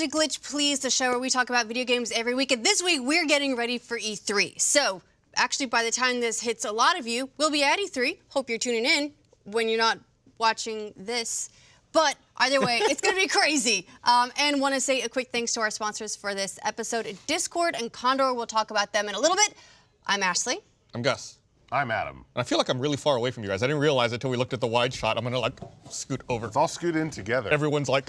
to Glitch Please, the show where we talk about video games every week. And this week, we're getting ready for E3. So, actually, by the time this hits a lot of you, we'll be at E3. Hope you're tuning in when you're not watching this. But either way, it's going to be crazy. And want to say a quick thanks to our sponsors for this episode, Discord and Condor. We'll talk about them in a little bit. I'm Ashley. I'm Gus. I'm Adam. And I feel like I'm really far away from you guys. I didn't realize it until we looked at the wide shot. I'm going to, like, scoot over. Let's all scoot in together. Everyone's, like,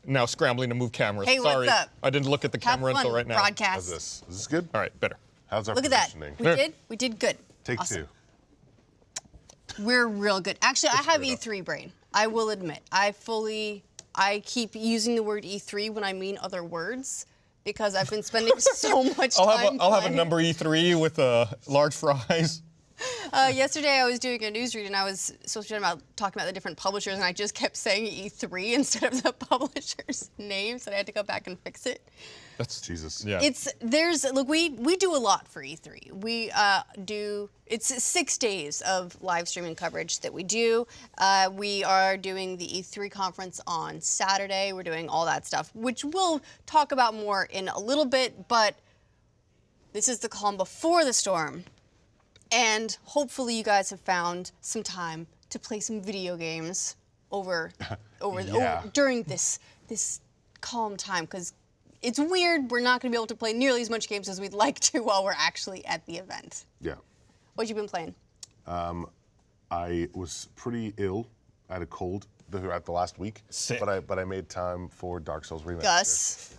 now scrambling to move cameras. Hey, Sorry, what's up? I didn't look at the camera until right now. Broadcast. How's this? Is this good? All right, better. How's our Look at that. positioning? We did good. Take Awesome. two. We're real good. Actually, I have E3 brain. I will admit. I keep using the word E3 when I mean other words because I've been spending so much time I'll have a number E3 with large fries. Yesterday, I was doing a newsread, and I was supposed to be talking about the different publishers, and I just kept saying E3 instead of the publisher's names, and I had to go back and fix it. That's Jesus. Yeah. Look, we do a lot for E3. We it's 6 days of live streaming coverage that we do. We are doing the E3 conference on Saturday. We're doing all that stuff, which we'll talk about more in a little bit, but this is the calm before the storm. And hopefully you guys have found some time to play some video games during this calm time, because it's weird. We're not going to be able to play nearly as much games as we'd like to while we're actually at the event. Yeah. What you been playing? I was pretty ill. I had a cold throughout the last week. Sick. But I made time for Dark Souls Remaster. Gus.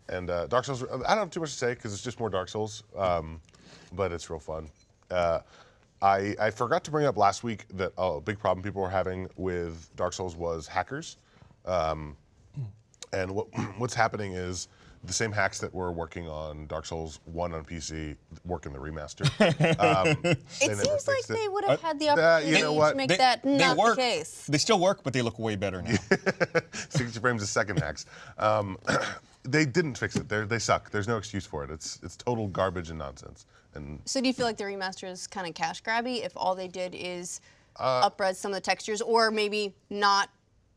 And Dark Souls, I don't have too much to say because it's just more Dark Souls, but it's real fun. I forgot to bring up last week that a big problem people were having with Dark Souls was hackers. And what's happening is the same hacks that were working on Dark Souls 1 on PC work in the remaster. It seems like they would have had the opportunity to make that not the case. They still work, but they look way better now. 60 frames a second hacks. They didn't fix it. They suck. There's no excuse for it. It's total garbage and nonsense. And So do you feel like the remaster is kind of cash grabby if all they did is up-res some of the textures, or maybe not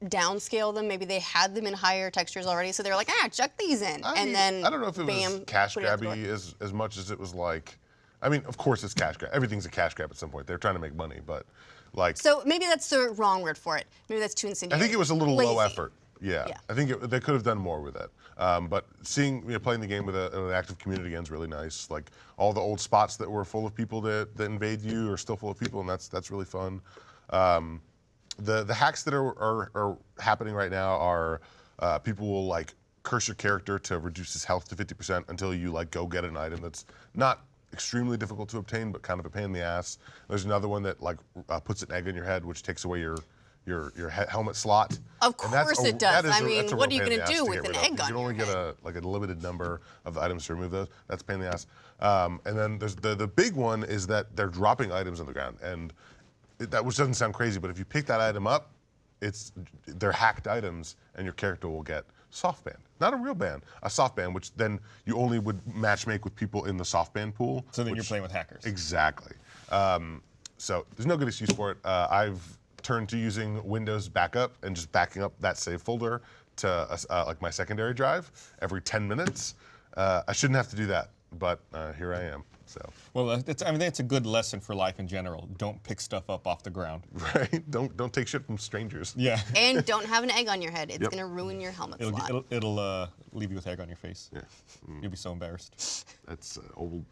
downscale them? Maybe they had them in higher textures already, so they were like, chuck these in, I don't know if it was cash grabby as much as it was like, I mean, of course it's cash grab. Everything's a cash grab at some point. They're trying to make money, but like. So maybe that's the wrong word for it. Maybe that's too insidious. I think it was a little Lazy. low effort. Yeah. I think they could have done more with it. But playing the game with an active community again is really nice. Like all the old spots that were full of people that invade you are still full of people, and that's really fun. The hacks that are happening right now are people will like curse your character to reduce his health to 50% until you like go get an item that's not extremely difficult to obtain, but kind of a pain in the ass. There's another one that like puts an egg in your head, which takes away your helmet slot. Of course it does. I mean, what are you going to do with an egg on your head? You can only get a limited number of the items to remove those. That's a pain in the ass. And then there's the big one is that they're dropping items on the ground, and which doesn't sound crazy, but if you pick that item up, they're hacked items, and your character will get soft band. Not a real band, a soft band, which then you only would matchmake with people in the soft band pool. So then you're playing with hackers. Exactly. So there's no good excuse for it. I've turned to using Windows backup and just backing up that save folder to like my secondary drive every 10 minutes. I shouldn't have to do that, but here I am. So. Well, that's a good lesson for life in general. Don't pick stuff up off the ground. Right. Don't take shit from strangers. Yeah. And don't have an egg on your head. It's going to ruin your helmet slot. It'll leave you with egg on your face. Yeah. You'll be so embarrassed. That's old.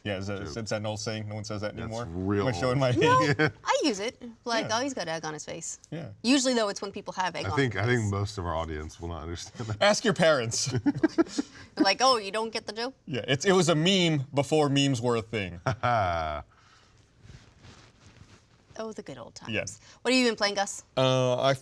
Yeah, is that an old saying? No one says that anymore? That's real Am I showing old. my age? No, I use it. Like, oh, he's got egg on his face. Yeah. Usually, though, it's when people have egg on their face. I think most of our audience will not understand that. Ask your parents. They're like, oh, you don't get the joke? Yeah, it was a meme before memes were a thing. Oh, the good old times. Yes. What have you been playing, Gus? I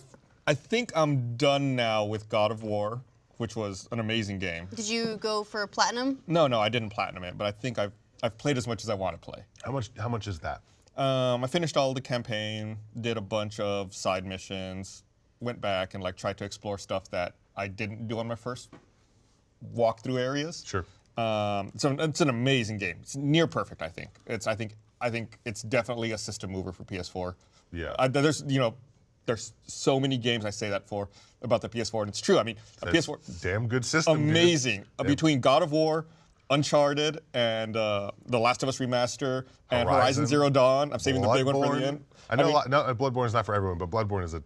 think I'm done now with God of War, which was an amazing game. Did you go for platinum? No, I didn't platinum it, but I think I've played as much as I want to play. How much is that? I finished all the campaign, did a bunch of side missions, went back and like tried to explore stuff that I didn't do on my first walkthrough areas. Sure. So it's an amazing game. It's near perfect, I think. I think it's definitely a system mover for PS4. Yeah. There's there's so many games I say that for about the PS4, and it's true. I mean, a PS4, damn good system. amazing. Dude. Between God of War, Uncharted, and The Last of Us remaster, and Horizon Zero Dawn. I'm saving the big one for the end. I know Bloodborne is not for everyone, but Bloodborne is a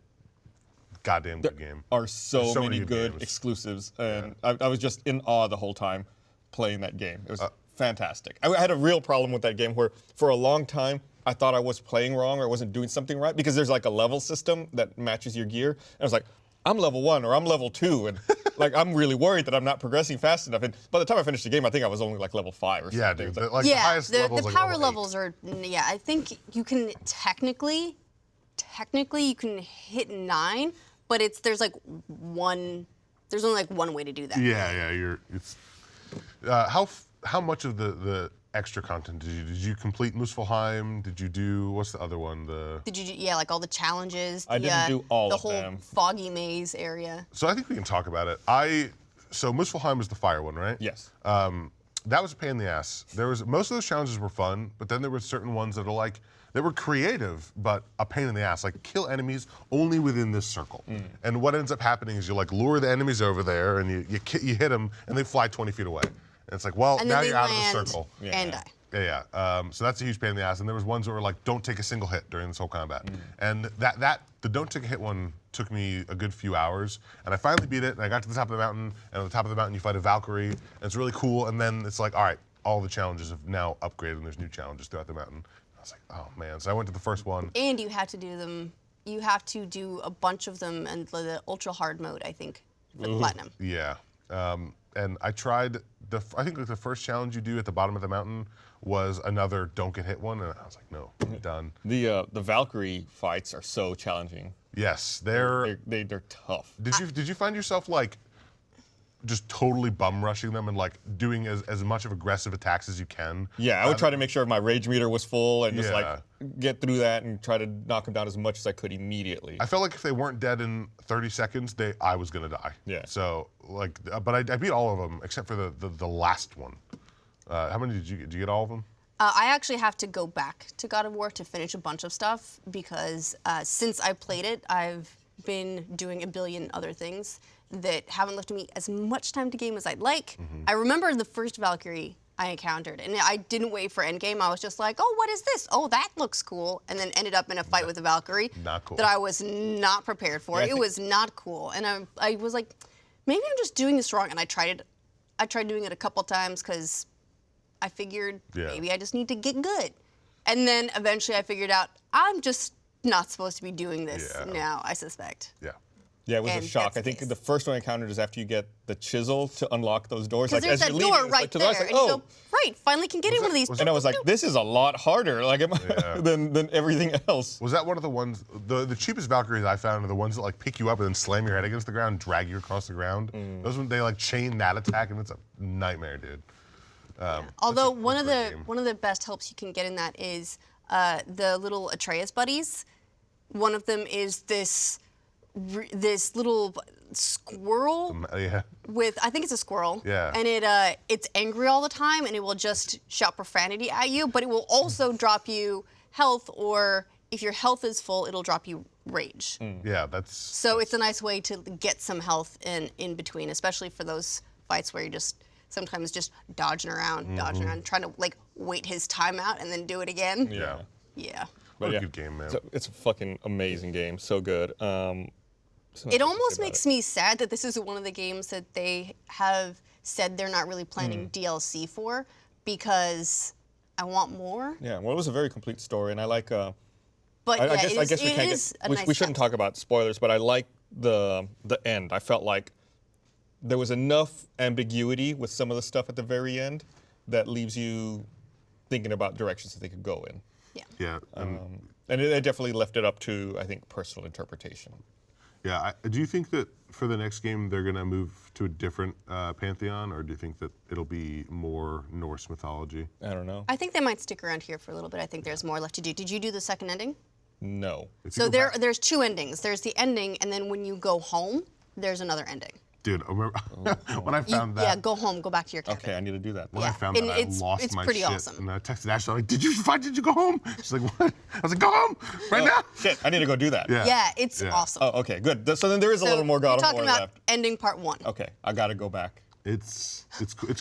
goddamn good game. Are so many good games. exclusives, and I was just in awe the whole time playing that game. It was fantastic. I had a real problem with that game where for a long time I thought I was playing wrong or I wasn't doing something right because there's like a level system that matches your gear. And I was like, I'm level 1 or I'm level 2, and like I'm really worried that I'm not progressing fast enough. And by the time I finished the game, I think I was only like level 5 or something. Yeah, dude. Like, Like the highest level is the like power level 8. levels are, yeah, I think you can technically you can hit 9, but there's only like one way to do that. Yeah. How much of the extra content did you complete Muspelheim? Did you do, what's the other one? Did you do, like all the challenges? I didn't do all the of whole them. foggy maze area. So I think we can talk about it. So Muspelheim was the fire one, right? yes. That was a pain in the ass. Most of those challenges were fun, but then there were certain ones that are like, they were creative, but a pain in the ass. Like, kill enemies only within this circle. And what ends up happening is you like lure the enemies over there, and you hit them, and they fly 20 feet away. And it's like, well, And now then you're they out of the land circle. and die. Yeah. So that's a huge pain in the ass. And there was ones that were like, don't take a single hit during this whole combat. And the don't take a hit one took me a good few hours. And I finally beat it, and I got to the top of the mountain, and at the top of the mountain you fight a Valkyrie, and it's really cool. And then it's like, all right, all the challenges have now upgraded, and there's new challenges throughout the mountain. I was like, oh man. So I went to the first one. And you have to do them. You have to do a bunch of them in the ultra hard mode, I think, for the platinum. Yeah. And I tried, I think like the first challenge you do at the bottom of the mountain was another don't get hit one, and I was like, no, I'm done. The Valkyrie fights are so challenging. Yes, They're tough. Did you find yourself like just totally bum rushing them and like doing as much of aggressive attacks as you can? Yeah, I would try to make sure my rage meter was full and just Yeah. like get through that and try to knock them down as much as I could immediately. I felt like if they weren't dead in 30 seconds, I was gonna die. Yeah. So like, but I beat all of them except for the last one. How many did you get? Did you get all of them? I actually have to go back to God of War to finish a bunch of stuff because since I played it, I've been doing a billion other things that haven't left me as much time to game as I'd like. I remember the first Valkyrie I encountered, and I didn't wait for endgame. I was just like, oh, what is this? Oh, that looks cool. And then ended up in a fight with a Valkyrie Not cool. that I was not prepared for. Yeah, It was not cool. And I was like, maybe I'm just doing this wrong. And I tried doing it a couple times because I figured maybe I just need to get good. And then eventually I figured out I'm just not supposed to be doing this now, I suspect. Yeah. Yeah, it was And a shock. that's I think the case. the first one I encountered is after you get the chisel to unlock those doors. Because there's as that you're door leaving, it's right like to there, the right, and it's like, you go, right, finally can get in one of these. and I was like, this is a lot harder like than everything else. Was that one of the ones, the cheapest Valkyries I found are the ones that like pick you up and then slam your head against the ground, drag you across the ground? Those ones, they like chain that attack, and it's a nightmare, dude. Although that's a one of great game. the best helps you can get in that is the little Atreus buddies. One of them is this little squirrel Yeah. with, I think it's a squirrel. Yeah. And it's angry all the time, and it will just shout profanity at you, but it will also drop you health, or if your health is full, it'll drop you rage. Yeah, that's. So it's a nice way to get some health in between, especially for those fights where you're just sometimes just dodging around, trying to like wait his time out and then do it again. Yeah. Yeah. What But a good game, man. It's a fucking amazing game. So good. It almost makes me sad that this is one of the games that they have said they're not really planning DLC for, because I want more. Yeah, well, it was a very complete story, and I like. But I yeah, guess we it can't is a get. nice We shouldn't touch. talk about spoilers, but I like the end. I felt like there was enough ambiguity with some of the stuff at the very end that leaves you thinking about directions that they could go in. Yeah. Yeah. And it definitely left it up to, I think, personal interpretation. Yeah. Do you think that for the next game they're gonna move to a different pantheon, or do you think that it'll be more Norse mythology? I don't know. I think they might stick around here for a little bit. I think there's more left to do. Did you do the second ending? No. If you So go back- there's two endings. There's the ending, and then when you go home, there's another ending. Dude, I remember when I found that. Yeah, go home, go back to your cabin. Okay, I need to do that. When I found that, I lost my pretty shit. awesome. And I texted Ashley, like, did you go home? She's like, what? I was like, go home right now. Shit, I need to go do that. Yeah, it's awesome. Oh, okay, good. So then there is a little more God of War We're talking about left. ending part 1. Okay, I got to go back. It's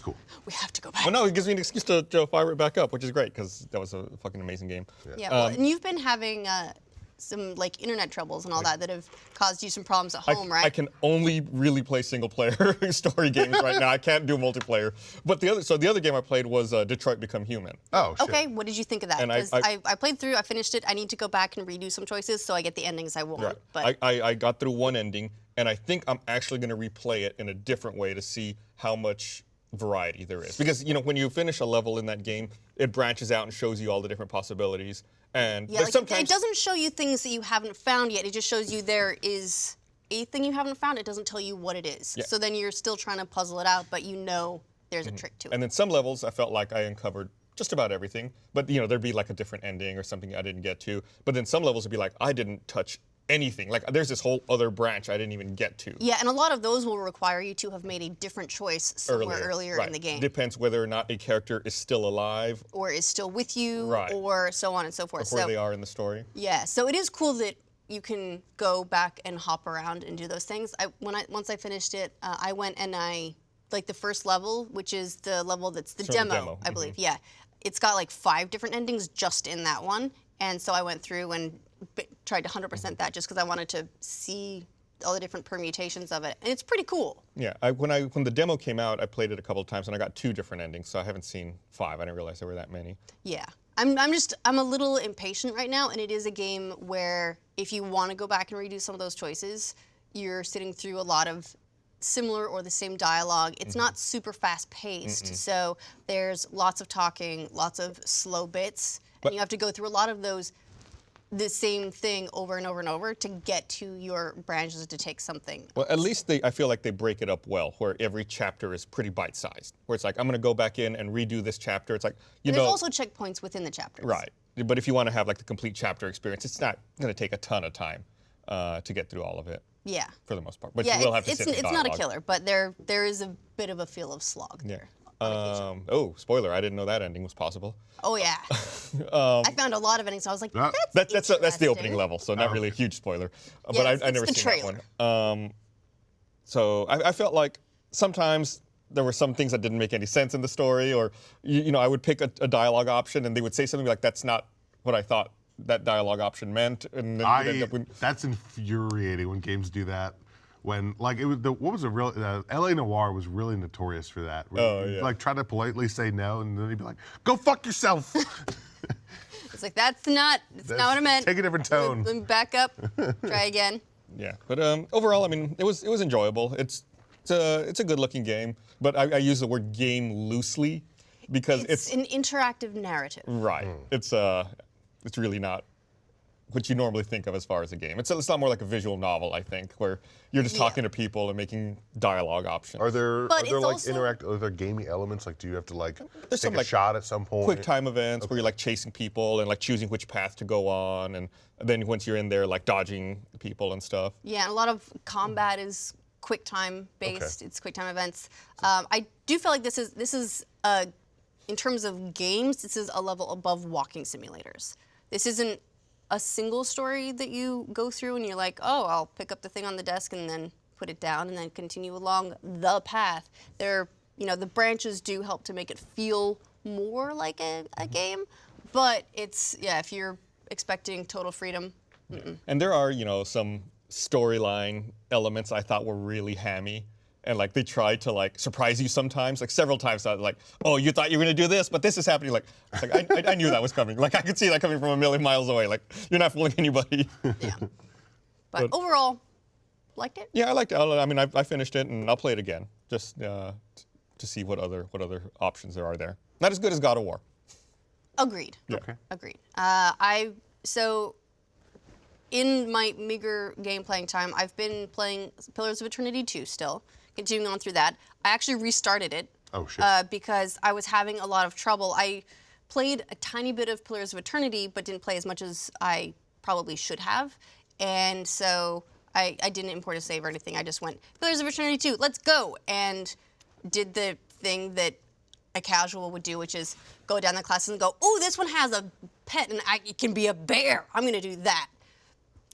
cool. We have to go back. Well, no, it gives me an excuse to fire it back up, which is great because that was a fucking amazing game. Yeah, well, and you've been having some like internet troubles and all that have caused you some problems at home, right? I can only really play single player story games right now. I can't do multiplayer. But the other game I played was Detroit Become Human. Oh, shit. Okay, what did you think of that? And Because I played through, I finished it. I need to go back and redo some choices so I get the endings I want. Right. But I got through one ending, and I think I'm actually going to replay it in a different way to see how much variety there is. Because, you know, when you finish a level in that game, it branches out and shows you all the different possibilities. And yeah, there's like sometimes it doesn't show you things that you haven't found yet. It just shows you there is a thing you haven't found. It doesn't tell you what it is. Yeah. So then you're still trying to puzzle it out, but you know there's a trick to it. And then some levels, I felt like I uncovered just about everything. But, you know, there'd be like a different ending or something I didn't get to. But then some levels would be like, I didn't touch anything. Like, there's this whole other branch I didn't even get to. Yeah, and a lot of those will require you to have made a different choice somewhere earlier right. in the game. Depends whether or not a character is still alive. Or is still with you, Right. or so on and so forth. Where So they are in the story. yeah, so it is cool that you can go back and hop around and do those things. Once I finished it, I went and like the first level, which is the level that's the So the demo, demo, I believe. Yeah, it's got like 5 different endings just in that one, and so I went through and tried to 100% that just because I wanted to see all the different permutations of it, and it's pretty cool. Yeah, when the demo came out, I played it a couple of times and I got 2 different endings, so I haven't seen 5. I didn't realize there were that many. Yeah. I'm a little impatient right now, and it is a game where if you want to go back and redo some of those choices, you're sitting through a lot of similar or the same dialogue. It's not super fast paced, so there's lots of talking, lots of slow bits, and you have to go through a lot of the same thing over and over and over to get to your branches to take something. Well, at least I feel like they break it up well, where every chapter is pretty bite-sized. Where it's like, I'm going to go back in and redo this chapter. It's like, There's also checkpoints within the chapters. Right. But if you want to have like the complete chapter experience, it's not going to take a ton of time to get through all of it. Yeah. For the most part. But Yeah, you will have to it's sit in not a dialogue. killer, but there is a bit of a feel of slog there. Oh, spoiler! I didn't know that ending was possible. Oh yeah. I found a lot of endings, so I was like, that's That's the opening interesting. level, so not really a huge spoiler. But it's I never the seen trailer. that one. So I felt like sometimes there were some things that didn't make any sense in the story, or you know, I would pick a dialogue option and they would say something like, "That's not what I thought that dialogue option meant," and then you'd end up with, That's infuriating when games do that. When like it was L.A. Noire was really notorious for that. Oh, yeah. Like try to politely say no, and then he'd be like, "Go fuck yourself." It's like that's not what I meant. Take a different tone. Let me back up. Try again. yeah. But overall, I mean, it was enjoyable. It's a good looking game, but I use the word game loosely because It's an interactive narrative. right. It's really not what you normally think of as far as a game. It's a lot more like a visual novel, I think, where you're just talking to people and making dialogue options. Are there But it's like also- are there gamey elements? Like, do you have to like There's take some, a like, shot at some point? quick time events where you're like chasing people and like choosing which path to go on, and then once you're in there, like dodging people and stuff. Yeah, and a lot of combat is quick time based. It's quick time events. I do feel like this is in terms of games, this is a level above walking simulators. This isn't a single story that you go through and you're like, oh, I'll pick up the thing on the desk and then put it down and then continue along the path. The branches do help to make it feel more like a game, but it's, if you're expecting total freedom. And there are, some storyline elements I thought were really hammy. And like they tried to like surprise you sometimes, like several times. I was like, "Oh, you thought you were gonna do this, but this is happening." Like, it's like I knew that was coming. Like I could see that coming from a million miles away. Like you're not fooling anybody. Yeah. But overall, liked it. Yeah, I liked it. I mean, I finished it, and I'll play it again just to see what other options there are there. Not as good as God of War. Agreed. Yeah. Okay. Agreed. So in my meager game playing time, I've been playing Pillars of Eternity 2 still, continuing on through that. I actually restarted it. Oh, shit. Because I was having a lot of trouble. I played a tiny bit of Pillars of Eternity, but didn't play as much as I probably should have. And so I didn't import a save or anything. I just went, Pillars of Eternity 2, let's go, and did the thing that a casual would do, which is go down the classes and go, oh, this one has a pet and it can be a bear. I'm gonna do that.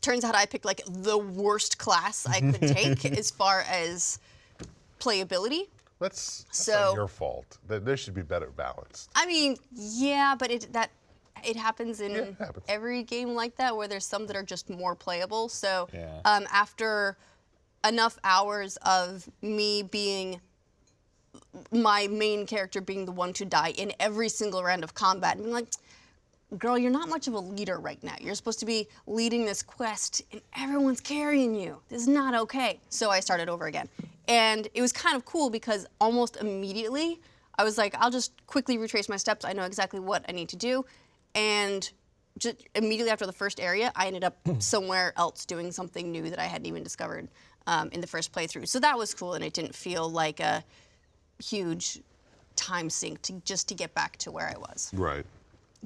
Turns out I picked like the worst class I could take as far as playability. That's So- not your fault. There should be better balance. I mean, yeah, but it happens in it happens. every game like that where there's some that are just more playable. So Yeah. after enough hours of me being my main character being the one to die in every single round of combat, and being like, girl, you're not much of a leader right now. You're supposed to be leading this quest and everyone's carrying you. This is not okay. So I started over again. And it was kind of cool because almost immediately I was like, I'll just quickly retrace my steps. I know exactly what I need to do. And just immediately after the first area, I ended up somewhere else doing something new that I hadn't even discovered in the first playthrough. So that was cool, and it didn't feel like a huge time sink just to get back to where I was. Right.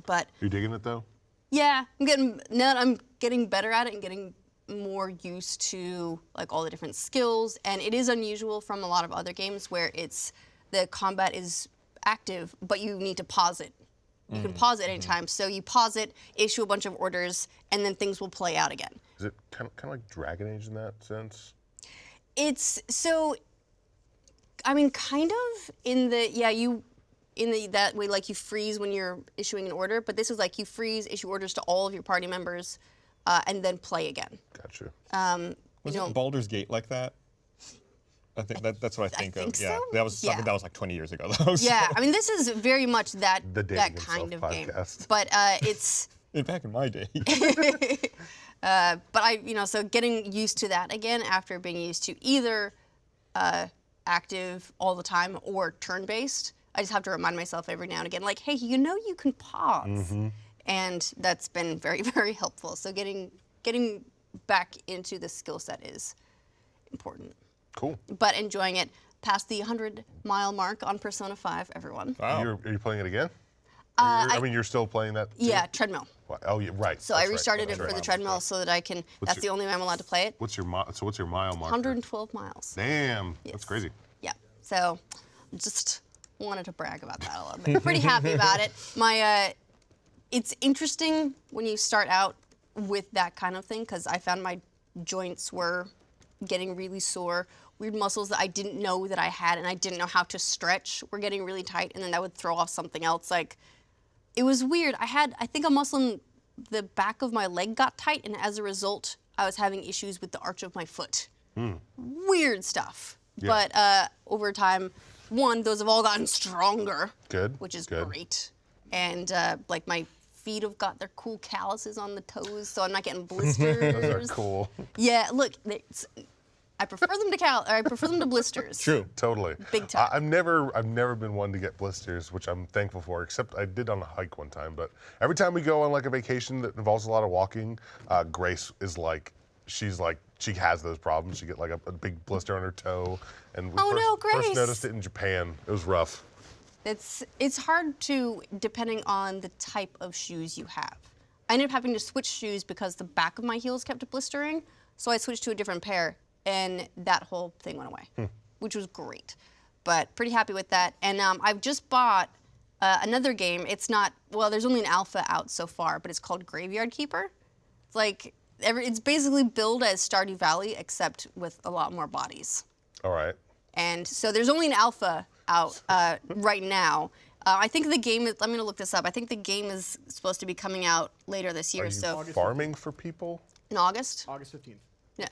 But You digging it though? yeah, I'm getting better at it and getting more used to like all the different skills. And it is unusual from a lot of other games where the combat is active, but you need to pause it. You can pause it anytime. So you pause it, issue a bunch of orders, and then things will play out again. Is it kind of like Dragon Age in that sense? It's so, I mean, kind of in that way, like you freeze when you're issuing an order, but this is like you freeze, issue orders to all of your party members, and then play again. Gotcha. Was it Baldur's Gate like that? I think that's what I think of. think Yeah, so. that was something Yeah. that was like 20 years ago though. So- Yeah, I mean, this is very much that The Dating that Yourself kind of game, podcast. but it's. Back in my day. But so getting used to that again after being used to either active all the time or turn-based. I just have to remind myself every now and again, like, hey, you can pause, and that's been very, very helpful. So getting back into the skill set is important. Cool. But enjoying it past the 100-mile mark on Persona 5, everyone. Wow. Are you playing it again? I mean, you're still playing that? Too? Yeah, treadmill. Oh, yeah, right. So I restarted it for the treadmill so that I can. That's the only way I'm allowed to play it. What's your mile marker? 112 miles. Damn, Yes. that's crazy. Yeah. So just wanted to brag about that a little bit. Pretty happy about it. It's interesting when you start out with that kind of thing because I found my joints were getting really sore. Weird muscles that I didn't know that I had and I didn't know how to stretch were getting really tight, and then that would throw off something else. Like, it was weird. I think a muscle in the back of my leg got tight, and as a result, I was having issues with the arch of my foot. Weird stuff. Yeah. But over time, those have all gotten stronger. Good, Which is good. great. And like my feet have got their cool calluses on the toes, so I'm not getting blisters. Those are cool. Yeah, look, I prefer them to blisters. True. Totally. Big time. I've never been one to get blisters, which I'm thankful for, except I did on a hike one time. But every time we go on like a vacation that involves a lot of walking, Grace is like, she has those problems. She get like a big blister on her toe. And we no, first Grace. noticed it in Japan. It was rough. It's hard to, depending on the type of shoes you have. I ended up having to switch shoes because the back of my heels kept blistering, so I switched to a different pair, and that whole thing went away, which was great. But pretty happy with that. And I've just bought another game. It's not, well, there's only an alpha out so far, but it's called Graveyard Keeper. It's like, it's basically billed as Stardew Valley, except with a lot more bodies. All right. And so there's only an alpha out right now. I think the game is, I'm going to look this up. I think the game is supposed to be coming out later this year. Are you So farming for people? in August. August 15th. Yeah.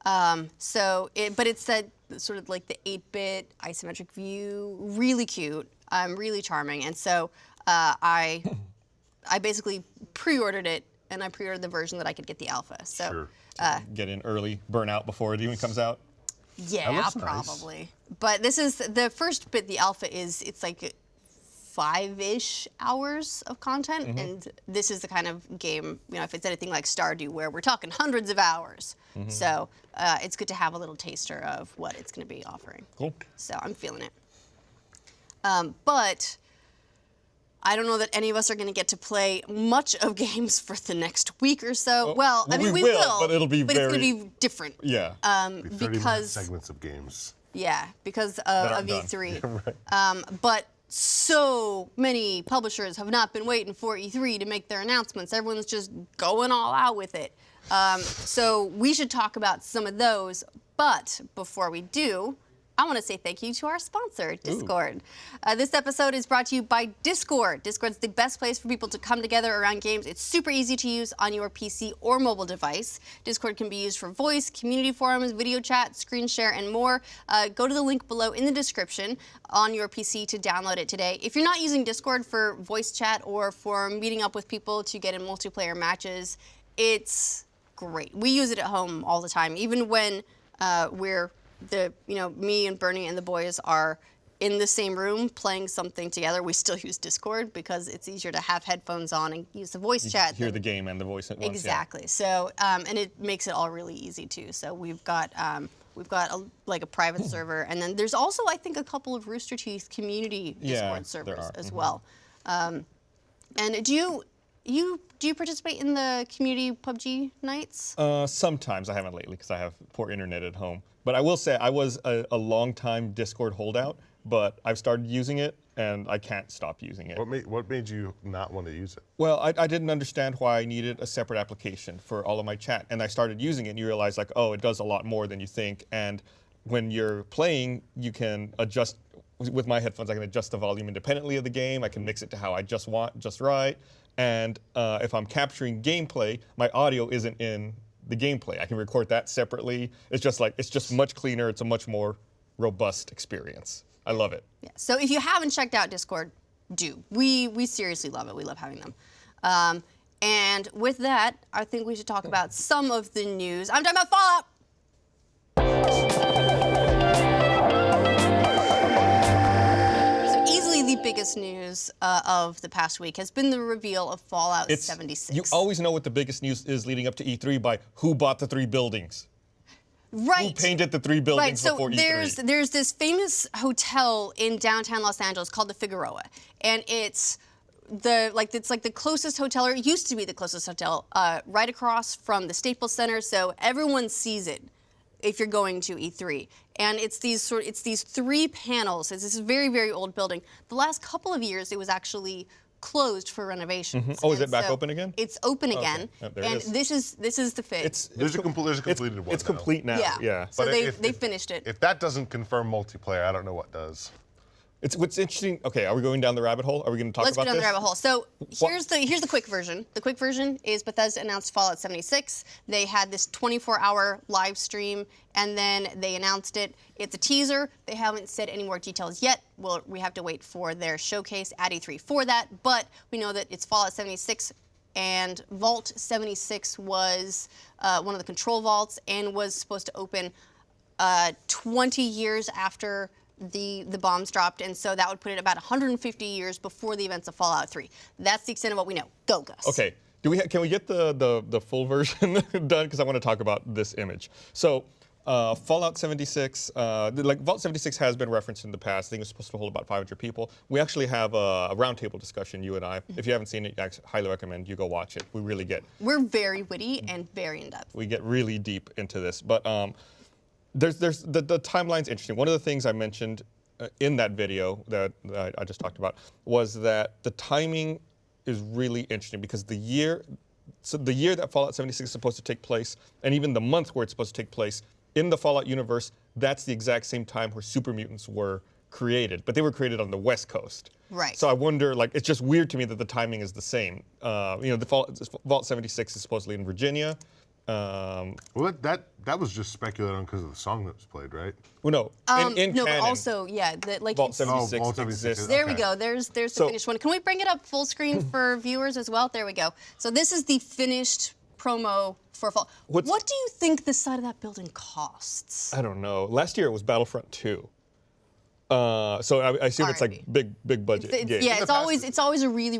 But it's that sort of like the 8-bit isometric view, really cute, really charming. And so I basically pre-ordered it, and I pre-ordered the version that I could get the alpha. So Sure. Get in early, burn out before it even comes out. yeah, looks nice. probably. But this is the first bit. The alpha it's like 5-ish hours of content, and this is the kind of game, if it's anything like Stardew, where we're talking hundreds of hours. So it's good to have a little taster of what it's going to be offering. Cool. So I'm feeling it. But I don't know that any of us are going to get to play much of games for the next week or so. Well, I mean, we will, but it'll be it's going to be different. Yeah. 30-minute segments of games. Yeah, because That of aren't done. E3. Right. But so many publishers have not been waiting for E3 to make their announcements. Everyone's just going all out with it. So we should talk about some of those. But before we do, I want to say thank you to our sponsor, Discord. This episode is brought to you by Discord. Discord's the best place for people to come together around games. It's super easy to use on your PC or mobile device. Discord can be used for voice, community forums, video chat, screen share, and more. Go to the link below in the description on your PC to download it today. If you're not using Discord for voice chat or for meeting up with people to get in multiplayer matches, it's great. We use it at home all the time, even when me and Bernie and the boys are in the same room playing something together. We still use Discord because it's easier to have headphones on and use the voice chat. Hear the game and the voice at once. Exactly. So, and it makes it all really easy too. So we've got a private server, and then there's also, I think, a couple of Rooster Teeth community Discord servers as well. And do you participate in the community PUBG nights? Sometimes. I haven't lately because I have poor internet at home. But I will say I was a long-time Discord holdout, but I've started using it, and I can't stop using it. What made you not want to use it? Well, I didn't understand why I needed a separate application for all of my chat, and I started using it, and you realize, like, oh, it does a lot more than you think. And when you're playing, you can adjust. With my headphones, I can adjust the volume independently of the game. I can mix it to how I just want, just right. And if I'm capturing gameplay, my audio isn't in the gameplay. I can record that separately. It's just much cleaner. It's a much more robust experience. I love it. Yeah. So if you haven't checked out Discord, do. We seriously love it. We love having them. And with that, I think we should talk about some of the news. I'm talking about Fallout. The biggest news of the past week has been the reveal of Fallout 76. You always know what the biggest news is leading up to E3 by who bought the 3 buildings. Right. Who painted the 3 buildings before E3. There's this famous hotel in downtown Los Angeles called the Figueroa, and it's like the closest hotel, or it used to be the closest hotel, right across from the Staples Center, so everyone sees it if you're going to E3. And it's these 3 panels. It's this very, very old building. The last couple of years, it was actually closed for renovations. Mm-hmm. Oh, is it back open again? It's open again. Okay. Oh, there and it is. This is the fit. There's a completed one. It's complete now. Yeah. So But they finished it. If that doesn't confirm multiplayer, I don't know what does. It's what's interesting. Okay, are we going down the rabbit hole? Are we going to talk Let's about go down this? the rabbit hole. So here's the quick version. The quick version is Bethesda announced Fallout 76. They had this 24-hour live stream, and then they announced it. It's a teaser. They haven't said any more details yet. Well, we have to wait for their showcase at E3 for that. But we know that it's Fallout 76, and Vault 76 was one of the control vaults and was supposed to open 20 years after the bombs dropped, and so that would put it about 150 years before the events of Fallout 3. That's the extent of what we know. Go, Gus. Okay. Can we get the full version done? Because I want to talk about this image. So Fallout 76, Vault 76 has been referenced in the past. I think it was supposed to hold about 500 people. We actually have a roundtable discussion, you and I. If you haven't seen it, I highly recommend you go watch it. We're very witty and very in depth. We get really deep into this, but there's the timeline's interesting. One of the things I mentioned in that video that I just talked about was that the timing is really interesting because the year that Fallout 76 is supposed to take place, and even the month where it's supposed to take place in the Fallout universe, that's the exact same time where super mutants were created, but they were created on the West Coast. Right. So I wonder, it's just weird to me that the timing is the same. The Vault 76 is supposedly in Virginia. Well, that was just speculated on because of the song that was played, right? Well, no. In no, canon, but also, Vault 76 Vault 76 exists. There Okay. we go. There's the finished one. Can we bring it up full screen for viewers as well? There we go. So this is the finished promo for Fallout. What do you think the side of that building costs? I don't know. Last year it was Battlefront 2. So I assume it's like big budget game. Yeah, it's always a really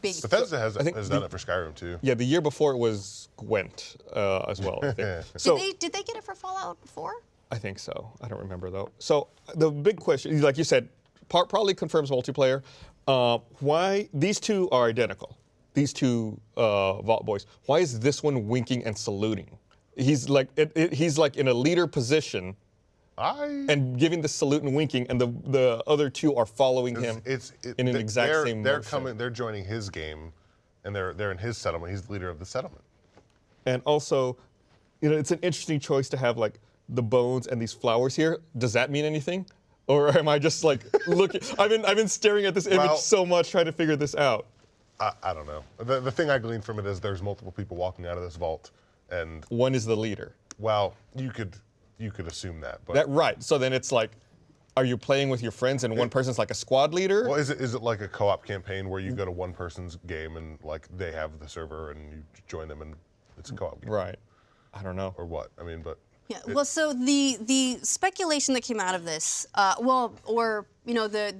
big. Bethesda has done it for Skyrim too. Yeah, the year before it was Gwent as well. I think. So Did they get it for Fallout 4? I think so. I don't remember though. So the big question, like you said, probably confirms multiplayer. Why these two are identical? These two Vault Boys. Why is this one winking and saluting? He's like he's like in a leader position, and giving the salute and winking, and the other two are following him in an exact same motion. They're joining his game, and they're in his settlement. He's the leader of the settlement. And also, it's an interesting choice to have like the bones and these flowers here. Does that mean anything? Or am I just like looking? I've been staring at this image so much trying to figure this out. I don't know. The thing I gleaned from it is there's multiple people walking out of this vault, and one is the leader. Well, you could assume that, but right. So then it's like, are you playing with your friends and one person's like a squad leader? Well, is it like a co-op campaign where you go to one person's game and like they have the server and you join them and it's a co-op game? Right. I don't know. Or what? I mean, but. Yeah, well, so the speculation that came out of this, the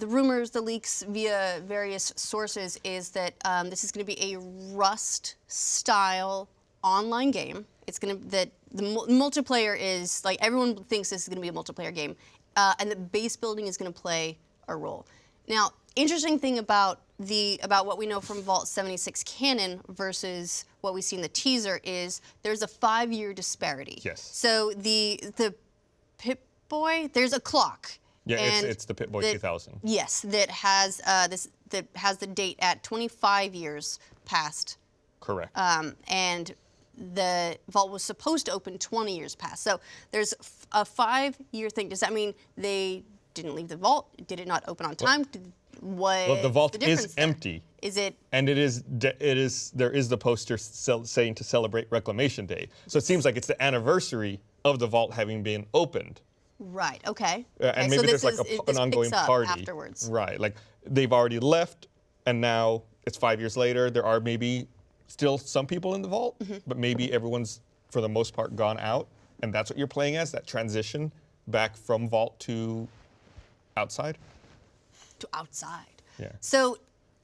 rumors, the leaks via various sources is that this is going to be a Rust-style online game. It's going to the multiplayer is like everyone thinks this is going to be a multiplayer game, and the base building is going to play a role. Now, interesting thing about what we know from Vault 76 canon versus what we see in the teaser is there's a 5-year disparity. Yes. So the Pip-Boy, there's a clock. Yeah, it's the Pip-Boy 2000. Yes, that has that has the date at 25 years past. Correct. And the vault was supposed to open 20 years past. So there's a 5-year thing. Does that mean they didn't leave the vault? Did it not open on time? Well, the vault is empty. Is it? And there is the poster saying to celebrate Reclamation Day. So it seems like it's the anniversary of the vault having been opened. Right. Okay. And maybe so there's like an ongoing party afterwards. Right. Like they've already left, and now it's 5 years later. There are maybe still some people in the vault, but maybe everyone's for the most part gone out, and that's what you're playing as, that transition back from vault to outside. To outside. Yeah. So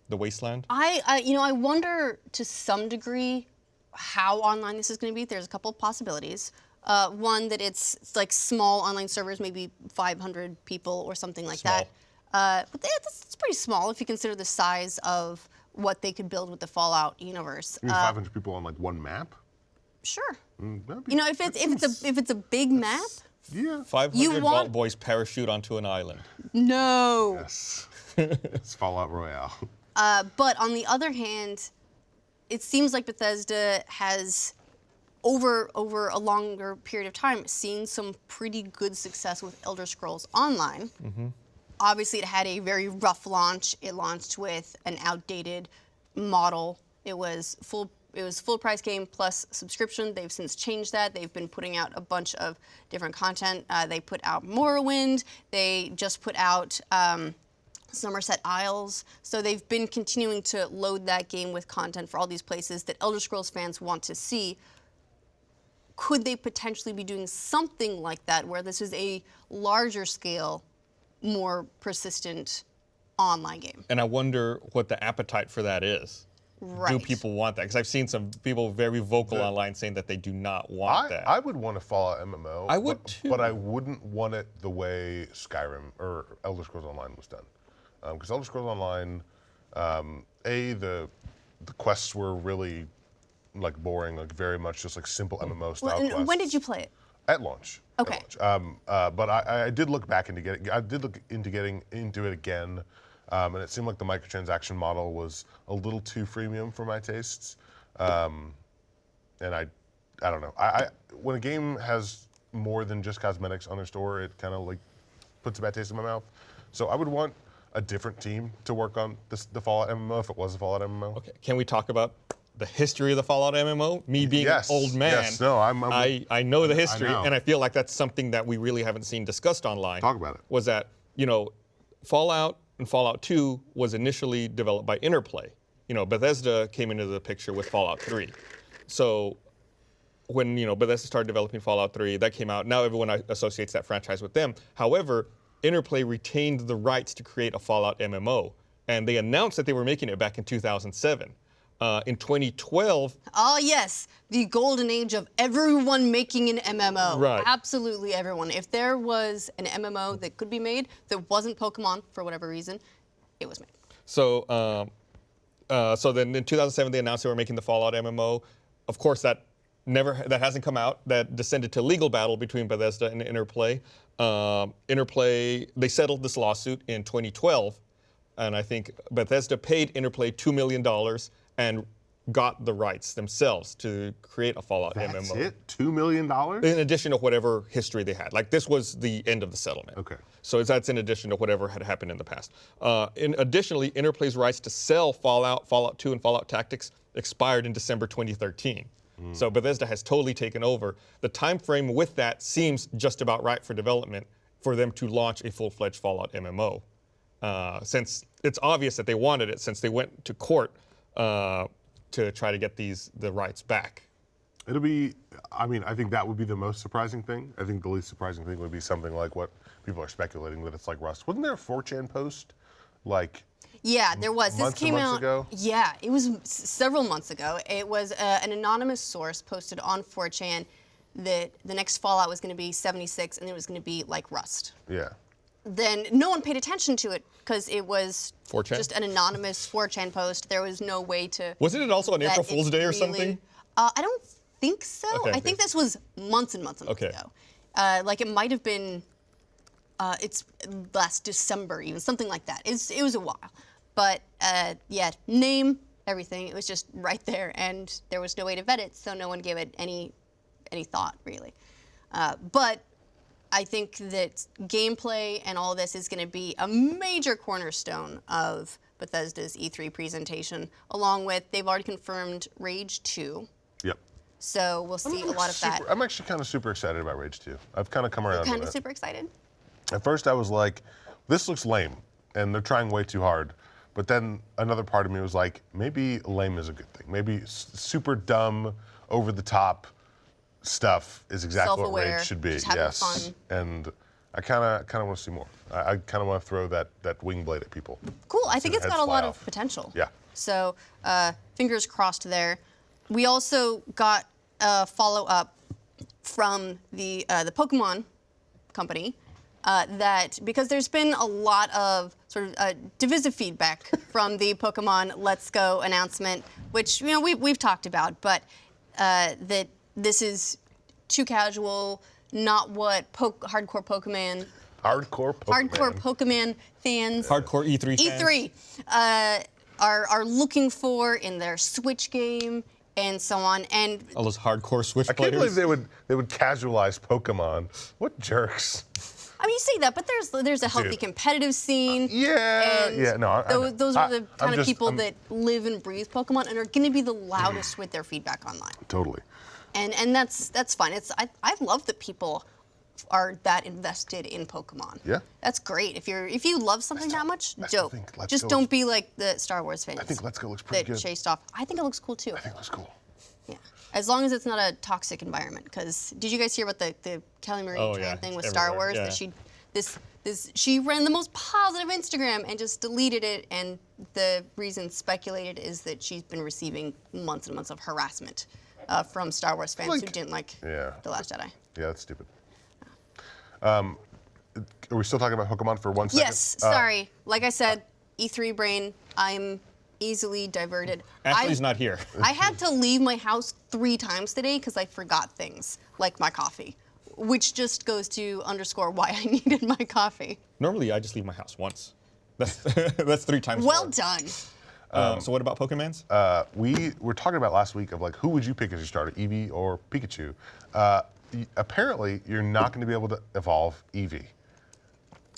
the wasteland. I wonder to some degree how online this is going to be. There's a couple of possibilities. One that it's like small online servers, maybe 500 people or something like that. But that's pretty small if you consider the size of what they could build with the Fallout universe. You mean 500 people on like one map? Sure. If it's a big map. Yeah. 500 Vault Boys parachute onto an island. No. Yes. It's Fallout Royale. But on the other hand, it seems like Bethesda has, over a longer period of time, seen some pretty good success with Elder Scrolls Online. Obviously, it had a very rough launch. It launched with an outdated model. It was full price game plus subscription. They've since changed that. They've been putting out a bunch of different content. They put out Morrowind. They just put out Somerset Isles. So they've been continuing to load that game with content for all these places that Elder Scrolls fans want to see. Could they potentially be doing something like that where this is a larger scale, more persistent online game? And I wonder what the appetite for that is. Right. Do people want that? Because I've seen some people very vocal online saying that they do not want that. I would want a Fallout MMO. I would too. But I wouldn't want it the way Skyrim or Elder Scrolls Online was done. Because Elder Scrolls Online, the quests were really like boring, like very much just like simple MMO style quests. When did you play it? At launch. Okay. At launch. But I did look back into getting into it again. And it seemed like the microtransaction model was a little too freemium for my tastes. And I don't know. When a game has more than just cosmetics on their store, it kind of like puts a bad taste in my mouth. So I would want a different team to work on the Fallout MMO if it was a Fallout MMO. Okay. Can we talk about the history of the Fallout MMO? Me being an old man, yes, no, I know the history, know. and I feel like that's something that we really haven't seen discussed online. Talk about it. Was that, Fallout and Fallout 2 was initially developed by Interplay. Bethesda came into the picture with Fallout 3. So when, Bethesda started developing Fallout 3, that came out. Now everyone associates that franchise with them. However, Interplay retained the rights to create a Fallout MMO, and they announced that they were making it back in 2007. In 2012... Oh, yes. The golden age of everyone making an MMO. Right. Absolutely everyone. If there was an MMO that could be made that wasn't Pokemon, for whatever reason, it was made. So then in 2007 they announced they were making the Fallout MMO. Of course, that hasn't come out. That descended to legal battle between Bethesda and Interplay. Interplay, they settled this lawsuit in 2012, and I think Bethesda paid Interplay $2 million and got the rights themselves to create a Fallout MMO. That's it? $2 million? In addition to whatever history they had. Like, this was the end of the settlement. Okay. So that's in addition to whatever had happened in the past. Additionally, Interplay's rights to sell Fallout, Fallout 2, and Fallout Tactics expired in December 2013. So Bethesda has totally taken over. The time frame with that seems just about right for development for them to launch a full-fledged Fallout MMO. Since it's obvious that they wanted it, since they went to court to try to get the rights back. It'll be, I mean, I think that would be the most surprising thing. I think the least surprising thing would be something like what people are speculating, that it's like Rust. Wasn't there a 4chan post? Like, yeah, there was. This months and came months out. ago? Yeah, it was several months ago. It was an anonymous source posted on 4chan that the next Fallout was going to be 76 and it was going to be like Rust. Yeah. Then no one paid attention to it because it was 4chan? just an anonymous 4chan post. There was no way to. Wasn't it also on that April it Fool's Day or really- something? I don't think so. Okay. I think this was months and months and months Okay. ago. Like it might have been. It's last December, even something like that. It was a while, but yeah, name, everything. It was just right there, and there was no way to vet it, so no one gave it any thought really. But I think that gameplay and all this is going to be a major cornerstone of Bethesda's E3 presentation, along with they've already confirmed Rage 2. Yep. So we'll see a lot of that. I'm actually kind of super excited about Rage 2. I've kind of come around Kind to of it. super excited. At first I was like, this looks lame, and they're trying way too hard. But then another part of me was like, maybe lame is a good thing. Maybe super dumb, over the top stuff is exactly what Self-aware, Rage should be. just having Yes. fun. And I kind of want to see more. I kind of want to throw that wing blade at people. Cool. I think their it's heads got a fly lot off. of potential. Yeah. So fingers crossed there. We also got a follow-up from the Pokemon company that because there's been a lot of sort of divisive feedback from the Pokemon Let's Go announcement, which we've talked about, but that this is too casual, not what hardcore Pokemon fans, Hardcore E3 fans. E3 are looking for in their Switch game and so on. And All those hardcore Switch I can't players. believe they would casualize Pokemon. What jerks. I mean, you say that, but there's a healthy Dude. competitive scene. Yeah, and yeah, no, I know. those are the kind of people I'm- that live and breathe Pokemon and are going to be the loudest with their feedback online. Totally. And that's fine. I love that people are that invested in Pokemon. Yeah. That's great. If you love something that much, dope. think Let's Just Go don't is- be like the Star Wars fans. I think Let's Go looks pretty that good. chased off. I think it looks cool too. I think it looks cool. Yeah. As long as it's not a toxic environment. Because did you guys hear about the Kelly Marie Oh, Tran yeah, thing it's with Star everywhere, Wars? yeah. That she ran the most positive Instagram and just deleted it, and the reason speculated is that she's been receiving months and months of harassment from Star Wars fans who Like- didn't like Yeah. The Last Jedi. Yeah, that's stupid. Are we still talking about Pokemon for 1 second? Yes, sorry. Like I said, E3 brain, I'm easily diverted. Ashley's not here. I had to leave my house 3 times today because I forgot things, like my coffee, which just goes to underscore why I needed my coffee. Normally, I just leave my house once. That's that's 3 times. Well more. done. So what about Pokemans? We were talking about last week of like, who would you pick as your starter, Eevee or Pikachu? Apparently, you're not going to be able to evolve Eevee.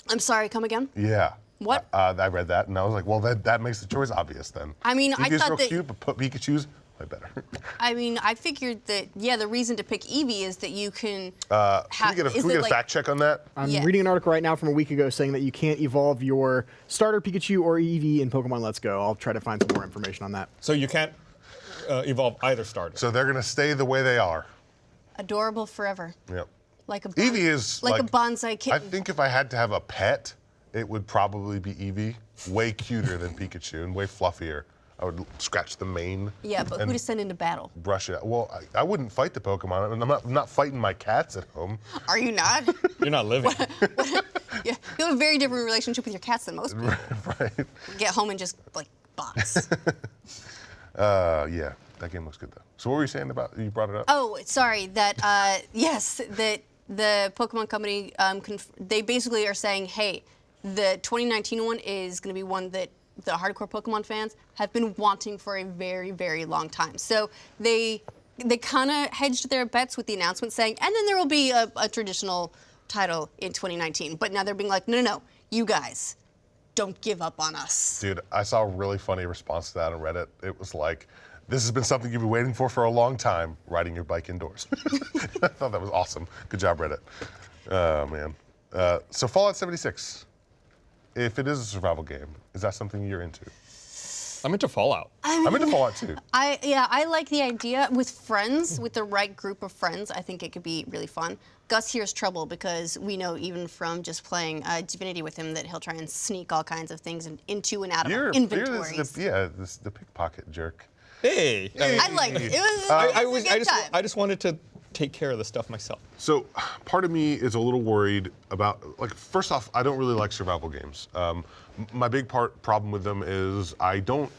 I'm sorry, come again? Yeah. What? I read that and I was like, well, that makes the choice obvious then. I mean, I Eevee's thought real that- cute, but Pikachu's way better. I mean, I figured that, yeah, the reason to pick Eevee is that you can Can we get a fact check on that? I'm Yeah. reading an article right now from a week ago saying that you can't evolve your starter Pikachu or Eevee in Pokemon Let's Go. I'll try to find some more information on that. So you can't evolve either starter. So they're going to stay the way they are. adorable forever. Yep. Like a Eevee is like a like- bonsai kitten. I think if I had to have a pet, it would probably be Eevee. Way cuter than Pikachu and way fluffier. I would scratch the mane. Yeah, but who and to send into battle? brush it out. Well, I wouldn't fight the Pokemon. I mean, I'm not fighting my cats at home. Are you not? You're not living. Yeah, you have a very different relationship with your cats than most people. Right. Get home and just like box. Yeah, that game looks good though. So what were you saying about? You brought it up. Oh, sorry. That yes, that the Pokemon Company they basically are saying, hey, the 2019 one is going to be one that the hardcore Pokemon fans have been wanting for a very, very long time. So they kind of hedged their bets with the announcement saying, and then there will be a traditional title in 2019. But now they're being like, no, you guys, don't give up on us. Dude, I saw a really funny response to that on Reddit. It was like, this has been something you've been waiting for a long time, riding your bike indoors. I thought that was awesome. Good job, Reddit. Oh, man. So Fallout 76, if it is a survival game, is that something you're into? I'm into Fallout. I'm into Fallout too. I like the idea with friends, with the right group of friends. I think it could be really fun. Gus here's trouble because we know even from just playing Divinity with him that he'll try and sneak all kinds of things into and out of our inventories. The pickpocket jerk. Hey. I liked it. It was a good time. I just wanted to take care of the stuff myself. So part of me is a little worried about, like, first off, I don't really like survival games. My big problem with them is I don't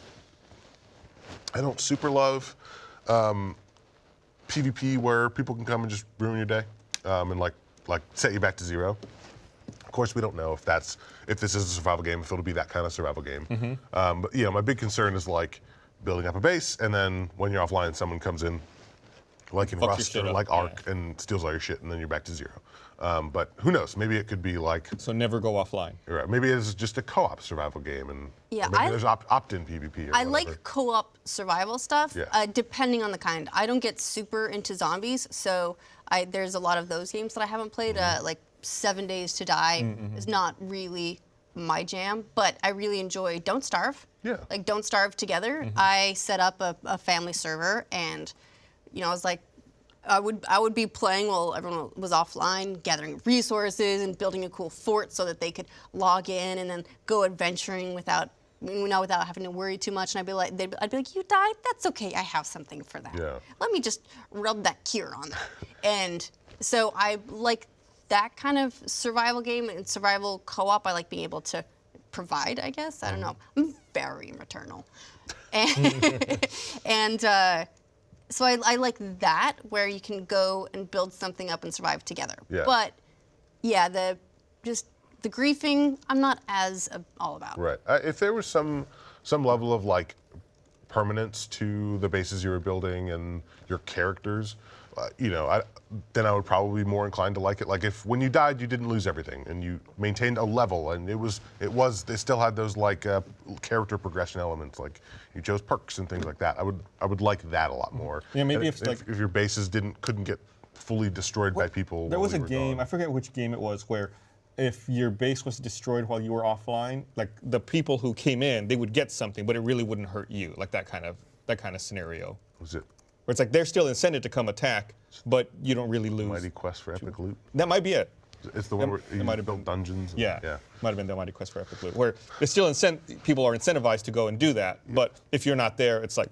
super love PvP where people can come and just ruin your day and like set you back to zero. Of course, we don't know if this is a survival game, if it'll be that kind of survival game. But yeah, my big concern is like building up a base, and then when you're offline, someone comes in, like in Fuck your Rust shit or up, like Ark, and steals all your shit, and then you're back to zero. But who knows? Maybe it could be like, So never go offline. right, maybe it's just a co-op survival game, and Yeah, or maybe there's opt-in PvP. Or I whatever. like co-op survival stuff, Yeah. depending on the kind. I don't get super into zombies, so there's a lot of those games that I haven't played. Like 7 Days to Die is not really my jam, but I really enjoy Don't Starve. Yeah. Like Don't Starve Together. I set up a family server, and I was like, I would be playing while everyone was offline, gathering resources and building a cool fort so that they could log in and then go adventuring without having to worry too much. And I'd be like, you died? That's okay. I have something for that. Yeah. Let me just rub that cure on that. And so I like that kind of survival game and survival co-op. I like being able to provide, I guess. I don't know. I'm very maternal. And so I like that, where you can go and build something up and survive together. Yeah. But yeah, the griefing, I'm not as all about. Right. If there was some level of like permanence to the bases you were building and your characters, then I would probably be more inclined to like it. Like if when you died, you didn't lose everything, and you maintained a level, and they still had those like character progression elements, like you chose perks and things like that. I would like that a lot more. Yeah, maybe And if your bases couldn't get fully destroyed by people. There while was we a were game, gone. I forget which game it was, where if your base was destroyed while you were offline, like the people who came in, they would get something, but it really wouldn't hurt you. Like that kind of scenario. Was it Where it's like they're still incented to come attack, but you don't really lose. Mighty Quest for Epic Loot? That might be it. It's the one where you might have built dungeons. Yeah. Might have been the Mighty Quest for Epic Loot, where it's still people are incentivized to go and do that, but if you're not there, it's like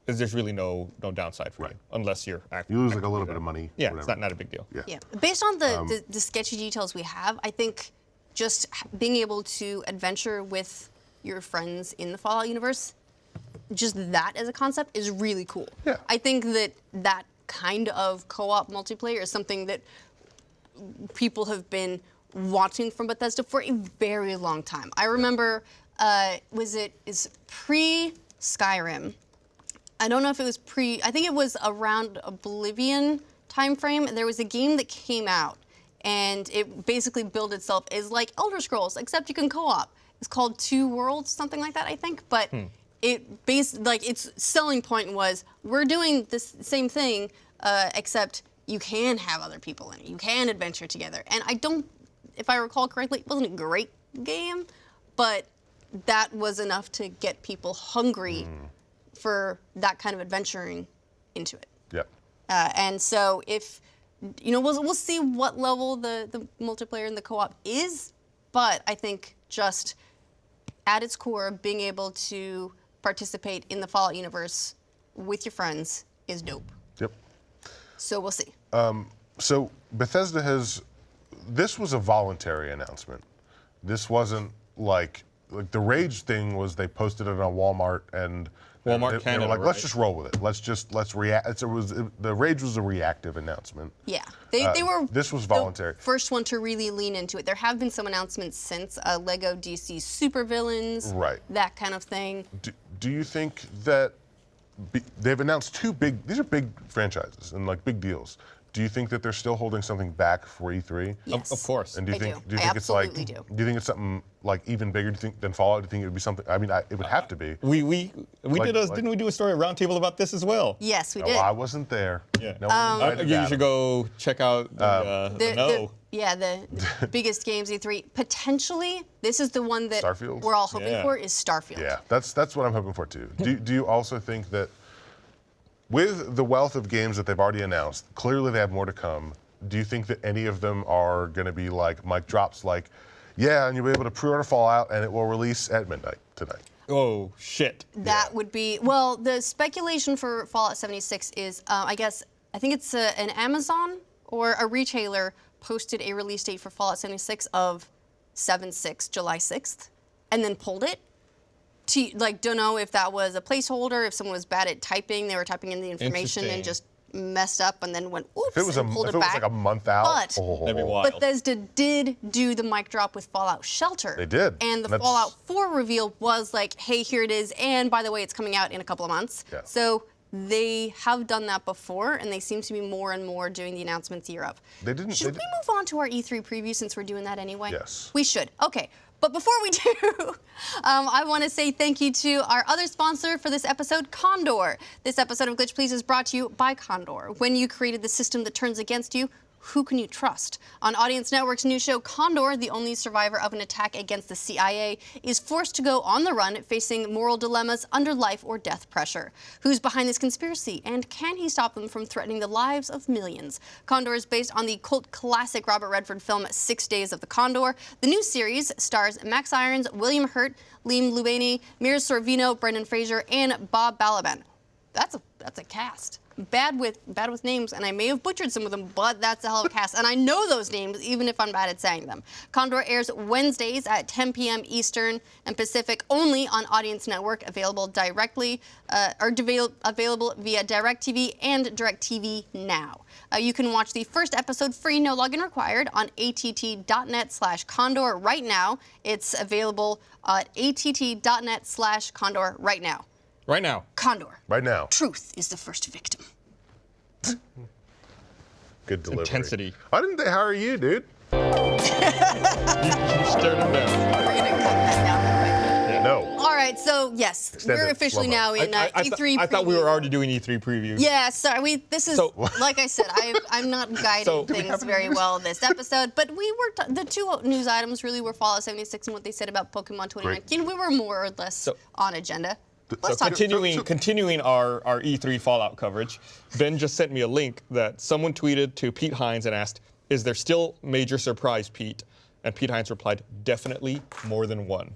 there's really no downside for you unless you're active. You lose like a little bit of money. Yeah, whatever. it's not a big deal. Yeah. Yeah. Based on the sketchy details we have, I think just being able to adventure with your friends in the Fallout universe, just that as a concept is really cool. Yeah. I think that kind of co-op multiplayer is something that people have been wanting from Bethesda for a very long time. I remember, is pre-Skyrim. I don't know if it was I think it was around Oblivion timeframe. There was a game that came out, and it basically billed itself as like Elder Scrolls, except you can co-op. It's called Two Worlds, something like that, I think. But its selling point was, we're doing this same thing, except you can have other people in it. You can adventure together. And if I recall correctly, it wasn't a great game, but that was enough to get people hungry for that kind of adventuring into it. Yep. And so we'll see what level the multiplayer and the co-op is, but I think just at its core, being able to participate in the Fallout universe with your friends is dope. Yep. So we'll see. So Bethesda has this was a voluntary announcement. This wasn't like the Rage thing was they posted it on Walmart and Walmart they Canada, were like, right? let's just roll with it. Let's react. The Rage was a reactive announcement. Yeah, they were. This was voluntary. The first one to really lean into it. There have been some announcements since Lego DC Supervillains, Right. that kind of thing. Do you think that they've announced these are big franchises and like big deals. Do you think that they're still holding something back for E3? Yes. Of course. And do you I think do. I it's like absolutely do. you think it's something like even bigger than Fallout? Do you think it would be something? I mean, it would have to be. Didn't we do a story at Roundtable about this as well? Yes, we Oh, did. I wasn't there. Yeah. No one invited You Adam. should go check out the the biggest games E3 potentially. This is the one that Starfield? we're all hoping Yeah. for is Starfield. Yeah, that's what I'm hoping for too. Do you also think that with the wealth of games that they've already announced, clearly they have more to come. Do you think that any of them are going to be like mic drops like, yeah, and you'll be able to pre-order Fallout and it will release at midnight tonight? Oh shit. That would be, well, the speculation for Fallout 76 is, I think it's an Amazon or a retailer posted a release date for Fallout 76 of 7/6, July 6th, and then pulled it. Don't know if that was a placeholder, if someone was bad at typing, they were typing in the information and Interesting. just messed up and then went, oops, If it was and pulled if it it was back. like a month out, But That'd be wild. Bethesda did do the mic drop with Fallout Shelter. They did. And the That's- Fallout 4 reveal was like, hey, here it is, and by the way, it's coming out in a couple of months. Yeah. So they have done that before, and they seem to be more and more doing the announcements year of. They didn't- Should they we move on to our E3 preview since we're doing that anyway? Yes. We should. Okay. But before we do, I want to say thank you to our other sponsor for this episode, Condor. This episode of Glitch Please is brought to you by Condor. When you created the system that turns against you, who can you trust? On Audience Network's new show, Condor, the only survivor of an attack against the CIA, is forced to go on the run, facing moral dilemmas under life or death pressure. Who's behind this conspiracy, and can he stop them from threatening the lives of millions? Condor is based on the cult classic Robert Redford film 6 Days of the Condor. The new series stars Max Irons, William Hurt, Liam Lubani, Mira Sorvino, Brendan Fraser, and Bob Balaban. That's a cast. Bad with names, and I may have butchered some of them, but that's a hell of a cast. And I know those names, even if I'm bad at saying them. Condor airs Wednesdays at 10 p.m. Eastern and Pacific, only on Audience Network, available directly available via DirecTV and DirecTV Now. You can watch the first episode free, no login required, on att.net/Condor right now. It's available at att.net/Condor right now. Right now. Condor. right now. Truth is the first victim. Good delivery. Intensity. Why didn't they hire you, dude? You stared him down. We're gonna cut that down right. No. All right, so yes, Extended we're officially slow-mo. now in E3. I thought we were preview. already doing E3 preview. Yeah, sorry. This is So- like I said, I'm not guiding So- things very well in this episode. But we were the two news items really were Fallout 76 and what they said about Pokemon 2019. We were more or less on agenda. Let's So talk. continuing our E3 Fallout coverage, Ben just sent me a link that someone tweeted to Pete Hines and asked, "Is there still major surprise, Pete?" And Pete Hines replied, "Definitely more than one."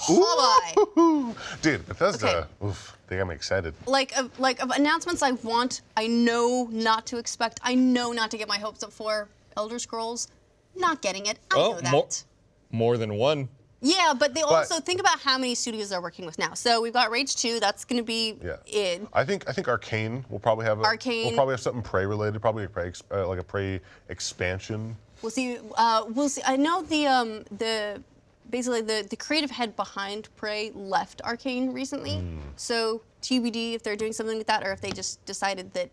Oh, Dude, Bethesda, Okay. oof, they got me excited. like of announcements I know not to expect. I know not to get my hopes up for. Elder Scrolls, not getting it. I know that. More than one. Yeah, but they also think about how many studios they're working with now. So we've got Rage 2. That's going to be in. I think Arcane will probably have Arcane. We'll probably have something Prey related, probably a Prey like a Prey expansion. We'll see. We'll see. I know the creative head behind Prey left Arcane recently. So TBD if they're doing something with that or if they just decided that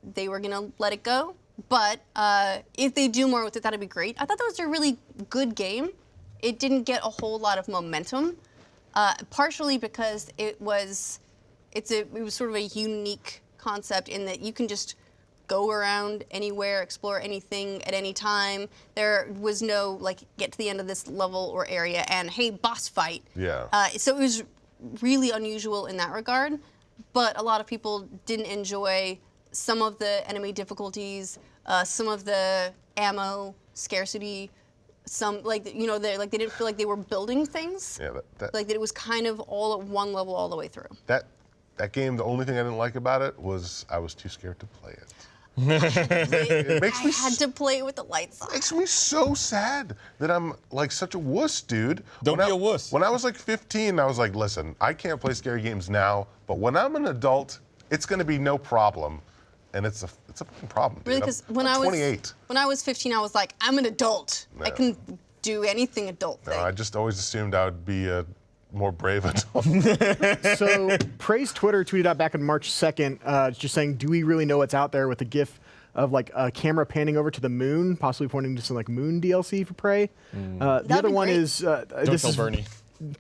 they were gonna let it go. But if they do more with it, that'd be great. I thought that was a really good game. It didn't get a whole lot of momentum, partially because it was sort of a unique concept in that you can just go around anywhere, explore anything at any time. There was no get to the end of this level or area and hey, boss fight. Yeah. So it was really unusual in that regard, but a lot of people didn't enjoy some of the enemy difficulties, some of the ammo scarcity. Some they didn't feel like they were building things. Yeah, That it was kind of all at one level all the way through. that game. The only thing I didn't like about it was I was too scared to play it. It makes I me had to play it with the lights on. makes me so sad that I'm like such a wuss, dude. Don't be a wuss. When I was like 15, I was like, listen, I can't play scary games now, but when I'm an adult, it's gonna be no problem. And it's a fucking problem, dude. Really, because I'm 28. when I was 15, I was like, I'm an adult. I can do anything adult thing. I just always assumed I would be a more brave adult. So, Praise Twitter tweeted out back on March 2nd, just saying, do we really know what's out there, with a GIF of like a camera panning over to the moon, possibly pointing to some like moon DLC for Prey. The other be one great. is Don't tell Bernie.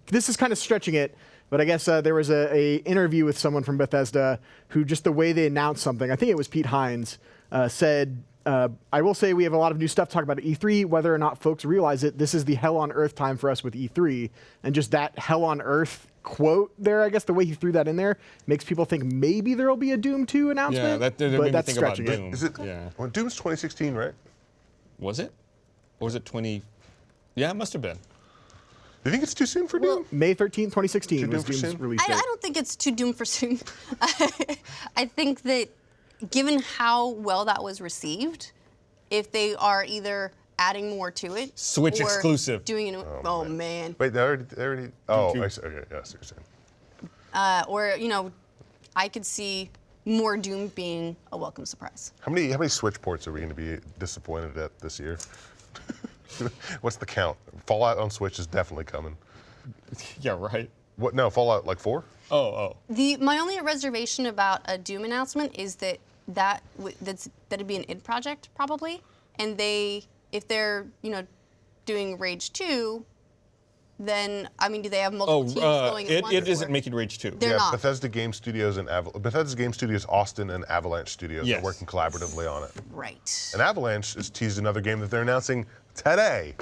This is kind of stretching it, but I guess there was a interview with someone from Bethesda who, just the way they announced something, I think it was Pete Hines, said, I will say we have a lot of new stuff to talk about at E3. Whether or not folks realize it, this is the hell on earth time for us with E3. And just that hell on earth quote there, I guess the way he threw that in there, makes people think maybe there will be a Doom 2 announcement. Yeah, that made but me that's think about stretching Doom. it. Is it? Yeah. Well, Doom's 2016, right? Was it? Or was it 20? Yeah, it must have been. Do you think it's too soon for Doom? May 13th, 2016 Too was Doom for Doom's soon? release I date. don't think it's too doomed for soon. I think that given how well that was received, if they are either adding more to it, Switch or exclusive. doing it. Oh man. Wait, they already. Oh, Doom I 2. see. Okay, yeah, I see what you're saying. Or I could see more Doom being a welcome surprise. How many Switch ports are we going to be disappointed at this year? What's the count? Fallout on Switch is definitely coming. Yeah, right. What? No, Fallout like 4? Oh. My only reservation about a Doom announcement is that'd be an id project probably, and if they're doing Rage 2, then do they have multiple teams going at once? It isn't or- making Rage 2. They're not. Bethesda Game Studios and Bethesda Game Studios Austin and Avalanche Studios Yes. are working collaboratively on it. Right. And Avalanche has teased another game that they're announcing today.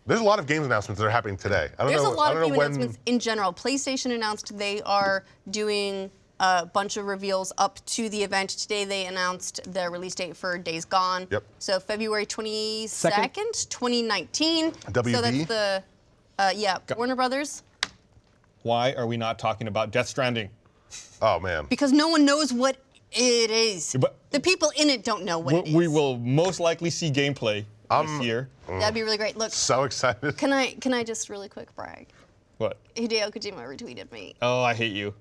There's a lot of games announcements that are happening today. I don't There's know. a lot I of don't game know when. announcements in general. PlayStation announced they are doing a bunch of reveals up to the event. Today they announced the release date for Days Gone. Yep. So February 22nd, 2019. WB? So that's the Warner Brothers. Why are we not talking about Death Stranding? Oh man. Because no one knows what it is. But- the people in it don't know what it is. We will most likely see gameplay this year. That'd be really great. Look, So excited. can I just really quick brag? What? Hideo Kojima retweeted me. Oh, I hate you.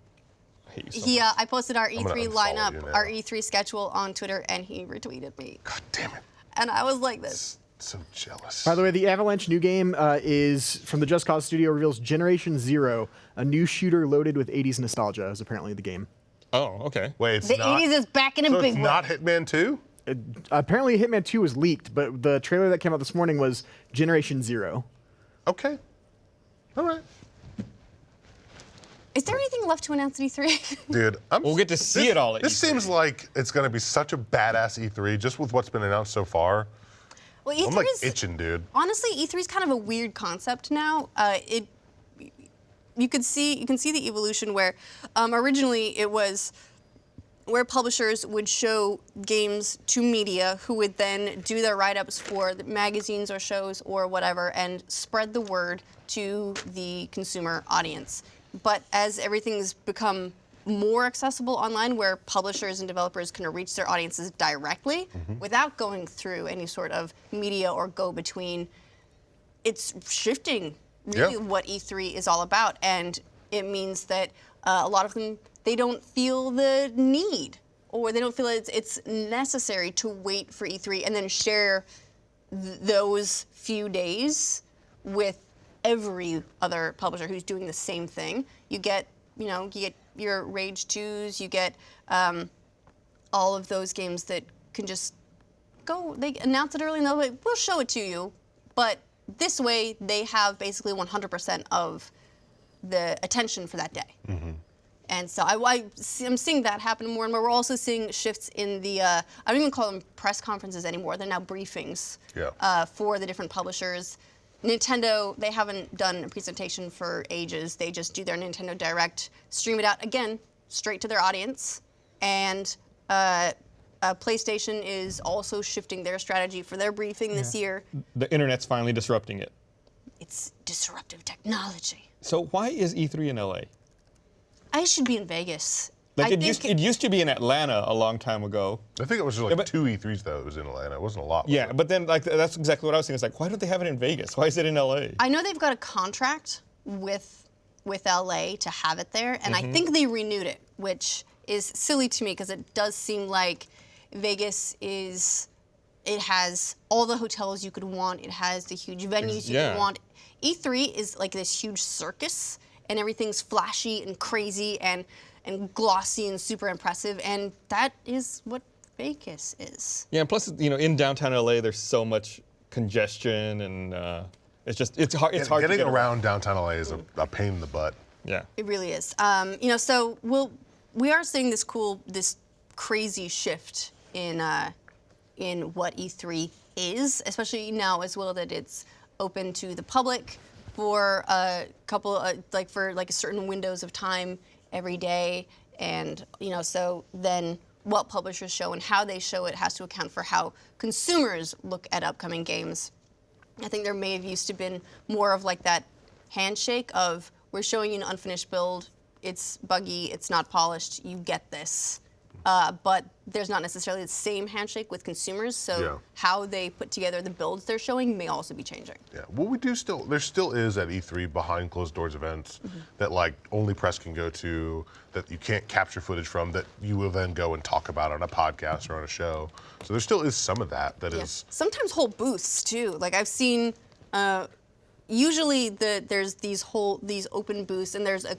I hate you so much. I posted our gonna E3 unfollow lineup, you now. our E3 schedule on Twitter, and he retweeted me. God damn it. And I was like this. So jealous. By the way, the Avalanche new game is from the Just Cause studio, reveals Generation Zero, a new shooter loaded with 80s nostalgia, is apparently the game. Oh, okay. Wait, it's The not. 80s is back in a So big it's way. not Hitman 2? Apparently Hitman 2 was leaked, but the trailer that came out this morning was Generation Zero. Okay. All right. Is there anything left to announce at E3? Dude, We'll get to see it all at This E3. seems like it's going to be such a badass E3 just with what's been announced so far. Well, E3 I'm like is itching, dude. honestly, E3 is kind of a weird concept now. You can see the evolution where originally it was where publishers would show games to media who would then do their write-ups for the magazines or shows or whatever and spread the word to the consumer audience. But as everything's become more accessible online, where publishers and developers can reach their audiences directly without going through any sort of media or go-between, it's shifting really Yeah. what E3 is all about. And it means that a lot of them, they don't feel the need, or they don't feel it's necessary to wait for E3 and then share those few days with every other publisher who's doing the same thing. You get your Rage 2s, you get all of those games that can just go, they announce it early and they'll be like, we'll show it to you. But this way, they have basically 100% of the attention for that day. And so I'm seeing that happen more and more. We're also seeing shifts in the, I don't even call them press conferences anymore. They're now briefings for the different publishers. Nintendo, they haven't done a presentation for ages. They just do their Nintendo Direct, stream it out, again, straight to their audience. And PlayStation is also shifting their strategy for their briefing this year. The internet's finally disrupting it. It's disruptive technology. So why is E3 in LA? I should be in Vegas. Like I it used to be in Atlanta a long time ago. I think it was just like 2 E3s though. It was in Atlanta. It wasn't a lot. Was Yeah, it? but then like that's exactly what I was thinking. It's like, why don't they have it in Vegas? Why is it in LA? I know they've got a contract with LA to have it there, and I think they renewed it, which is silly to me because it does seem like Vegas it has all the hotels you could want. It has the huge venues you could want. E3 is like this huge circus, and everything's flashy and crazy and glossy and super impressive, and that is what Vegas is. Yeah, and plus, in downtown LA, there's so much congestion, and it's hard. It's hard Getting to get around downtown LA is a pain in the butt. Yeah. It really is. So we are seeing this crazy shift in what E3 is, especially now as well that it's open to the public for a couple, for certain windows of time every day, and so then what publishers show and how they show it has to account for how consumers look at upcoming games. I think there may have used to been more of like that handshake of, we're showing you an unfinished build, it's buggy, it's not polished, you get this. But there's not necessarily the same handshake with consumers, so how they put together the builds they're showing may also be changing. Yeah, well, there still is at E3 behind closed doors events that like only press can go to, that you can't capture footage from, that you will then go and talk about on a podcast or on a show. So there still is some of that is. Sometimes whole booths too. Like I've seen, usually there's these open booths and there's a